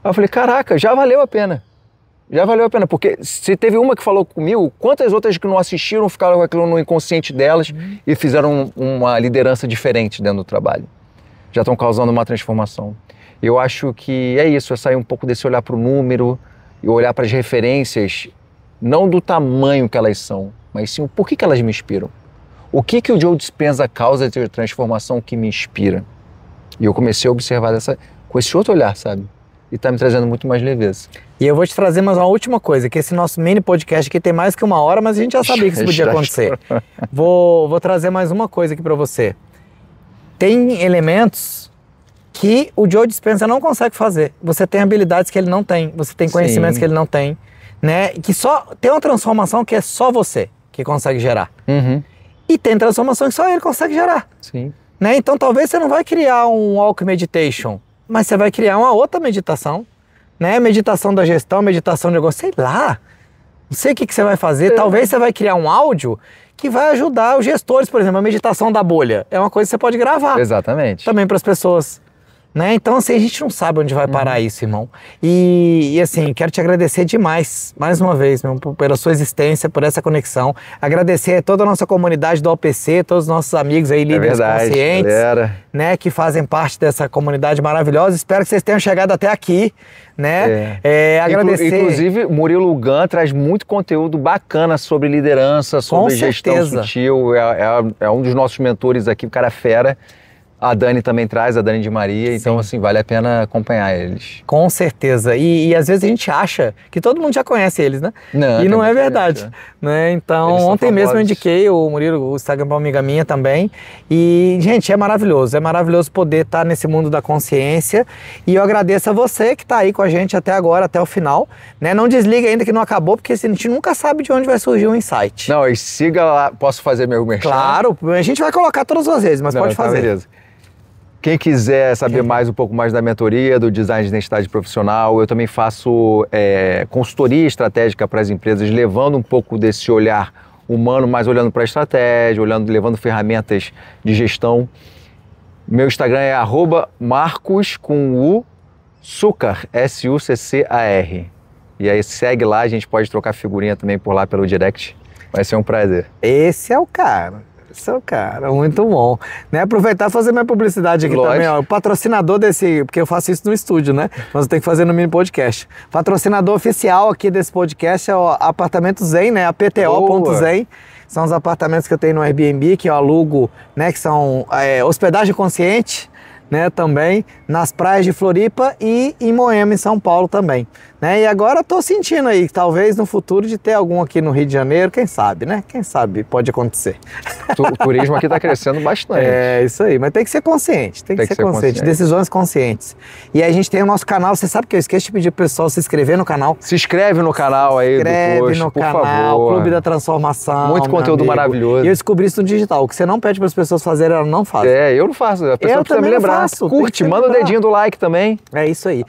Aí eu falei, caraca, já valeu a pena. Já valeu a pena, porque se teve uma que falou comigo, quantas outras que não assistiram ficaram com aquilo no inconsciente delas e fizeram uma liderança diferente dentro do trabalho. Já estão causando uma transformação. Eu acho que é isso, é sair um pouco desse olhar para o número e olhar para as referências, não do tamanho que elas são, mas sim o porquê que elas me inspiram. O que o Joe Dispenza causa de transformação que me inspira? E eu comecei a observar com esse outro olhar, sabe? E tá me trazendo muito mais leveza. E eu vou te trazer mais uma última coisa, que esse nosso mini podcast aqui tem mais que 1 hora, mas a gente já sabia que isso podia acontecer. Vou trazer mais uma coisa aqui para você. Tem elementos que o Joe Dispenza não consegue fazer. Você tem habilidades que ele não tem, você tem conhecimentos que ele não tem, né? Que só tem uma transformação que é só você que consegue gerar. E tem transformação que só ele consegue gerar. Sim. Né? Então talvez você não vai criar um walk meditation, mas você vai criar uma outra meditação, né? Meditação da gestão, meditação de negócio, sei lá. Não sei o que você vai fazer. Talvez você vai criar um áudio que vai ajudar os gestores, por exemplo, a meditação da bolha. É uma coisa que você pode gravar. Exatamente. Também para as pessoas. Né? Então, assim, a gente não sabe onde vai parar isso, irmão. E assim, quero te agradecer demais, mais uma vez, meu, pela sua existência, por essa conexão. Agradecer a toda a nossa comunidade do OPC, todos os nossos amigos aí, líderes conscientes, né, que fazem parte dessa comunidade maravilhosa. Espero que vocês tenham chegado até aqui, né? Agradecer. Inclusive, Murilo Gun traz muito conteúdo bacana sobre liderança, sobre gestão sutil. É um dos nossos mentores aqui, o cara fera. A Dani também traz, a Dani de Maria, então assim, vale a pena acompanhar eles. Com certeza, e às vezes a gente acha que todo mundo já conhece eles, né? E não é verdade, né? Então, ontem mesmo eu indiquei o Murilo, o Instagram para uma amiga minha também, e gente, é maravilhoso poder estar nesse mundo da consciência, e eu agradeço a você que está aí com a gente até agora, até o final, né? Não desliga ainda que não acabou, porque a gente nunca sabe de onde vai surgir um insight. Não, e siga lá, posso fazer meu merchan? Claro, a gente vai colocar todas as vezes, mas pode fazer. Beleza. Quem quiser saber um pouco mais da mentoria, do design de identidade profissional, eu também faço consultoria estratégica para as empresas, levando um pouco desse olhar humano, mas olhando para a estratégia, levando ferramentas de gestão. Meu Instagram é @Marcos com Succar, S-U-C-C-A-R. E aí segue lá, a gente pode trocar figurinha também por lá pelo direct. Vai ser um prazer. Esse é o cara. Muito bom. Né? Aproveitar e fazer minha publicidade aqui também, ó. O patrocinador desse, porque eu faço isso no estúdio, né? Mas eu tenho que fazer no mini podcast. Patrocinador oficial aqui desse podcast é o Apartamento Zen, né? APTO.zen. São os apartamentos que eu tenho no Airbnb, que eu alugo, né? Que são hospedagem consciente, né, também nas praias de Floripa e em Moema, em São Paulo também, né? E agora tô sentindo aí, talvez no futuro, de ter algum aqui no Rio de Janeiro, quem sabe, né? Quem sabe pode acontecer. O turismo aqui está crescendo bastante. É, isso aí, mas tem que ser consciente, tem que ser consciente, decisões conscientes. E aí a gente tem o nosso canal, você sabe que eu esqueci de pedir pro pessoal se inscrever no canal. Se inscreve no canal aí do Tocho, no por canal, favor. Clube da Transformação. Muito conteúdo maravilhoso. E eu descobri isso no digital, o que você não pede para as pessoas fazerem, ela não faz. É, eu não faço, a pessoa precisa me lembrar. Curte, manda o dedinho do like também. É isso aí.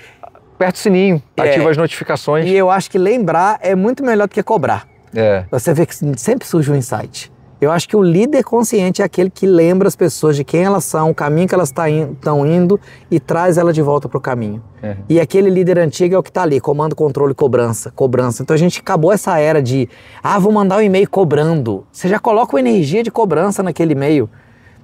Aperta o sininho, ativa as notificações. E eu acho que lembrar é muito melhor do que cobrar. É. Você vê que sempre surge um insight. Eu acho que o líder consciente é aquele que lembra as pessoas de quem elas são, o caminho que elas estão indo e traz ela de volta para o caminho. Uhum. E aquele líder antigo é o que está ali, comando, controle, cobrança. Então a gente acabou essa era de, vou mandar um e-mail cobrando. Você já coloca uma energia de cobrança naquele e-mail.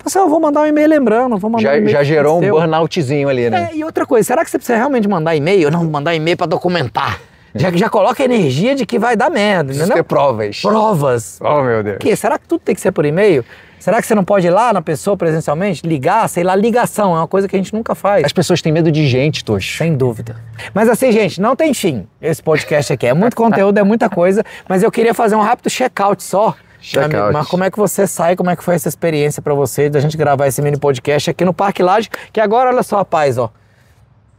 Você, eu vou mandar um e-mail lembrando, vou mandar um e-mail. Já gerou um burnoutzinho ali, né? E outra coisa, será que você precisa realmente mandar e-mail? Não, mandar e-mail para documentar. Já coloca a energia de que vai dar merda, Precisa entendeu? ter provas. Provas. Oh, meu Deus. O quê? Será que tudo tem que ser por e-mail? Será que você não pode ir lá na pessoa presencialmente? Ligar, sei lá, ligação é uma coisa que a gente nunca faz. As pessoas têm medo de gente, Tocho. Sem dúvida. Mas assim, gente, não tem fim esse podcast aqui. É muito conteúdo, é muita coisa, mas eu queria fazer um rápido check-out só. Check-out. Mas como é que você sai, como é que foi essa experiência pra você, da gente gravar esse mini podcast aqui no Parque Lage, que agora, olha só, rapaz, ó.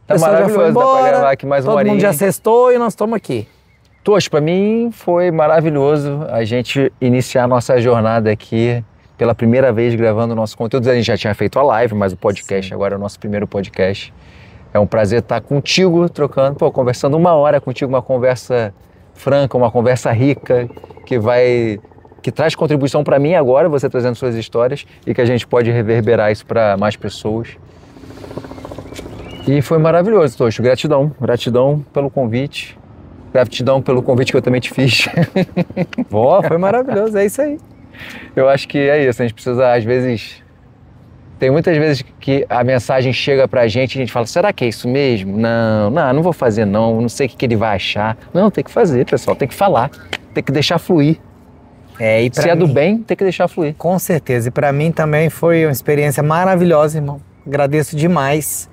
Tá maravilhoso, dá pra gravar aqui mais uma horinha. Todo mundo já sextou e nós estamos aqui. Tocho, pra mim foi maravilhoso a gente iniciar a nossa jornada aqui pela primeira vez gravando o nosso conteúdo. A gente já tinha feito a live, mas o podcast agora é o nosso primeiro podcast. É um prazer estar contigo, trocando, conversando 1 hora contigo, uma conversa franca, uma conversa rica, que traz contribuição para mim agora, você trazendo suas histórias, e que a gente pode reverberar isso para mais pessoas. E foi maravilhoso, Tocho. Gratidão pelo convite. Gratidão pelo convite que eu também te fiz. Boa, foi maravilhoso, é isso aí. Eu acho que é isso, a gente precisa, às vezes... Tem muitas vezes que a mensagem chega pra gente e a gente fala, será que é isso mesmo? Não vou fazer não sei o que ele vai achar. Não, tem que fazer, pessoal, tem que falar, tem que deixar fluir. E se é do bem, tem que deixar fluir. Com certeza, e pra mim também foi uma experiência maravilhosa, irmão. Agradeço demais,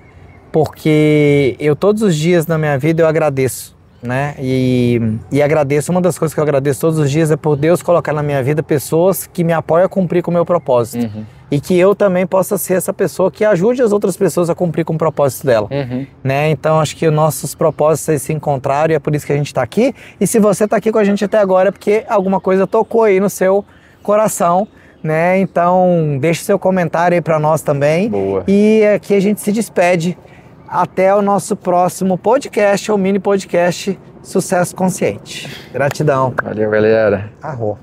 porque eu todos os dias na minha vida eu agradeço, né? E agradeço, uma das coisas que eu agradeço todos os dias é por Deus colocar na minha vida pessoas que me apoiam a cumprir com o meu propósito. Uhum. E que eu também possa ser essa pessoa que ajude as outras pessoas a cumprir com o propósito dela. Uhum. Né? Então acho que os nossos propósitos se encontraram e é por isso que a gente está aqui. E se você está aqui com a gente até agora é porque alguma coisa tocou aí no seu coração, né? Então deixe seu comentário aí para nós também. Boa. E aqui a gente se despede até o nosso próximo podcast ou mini podcast Sucesso Consciente. Gratidão. Valeu, galera. Arro.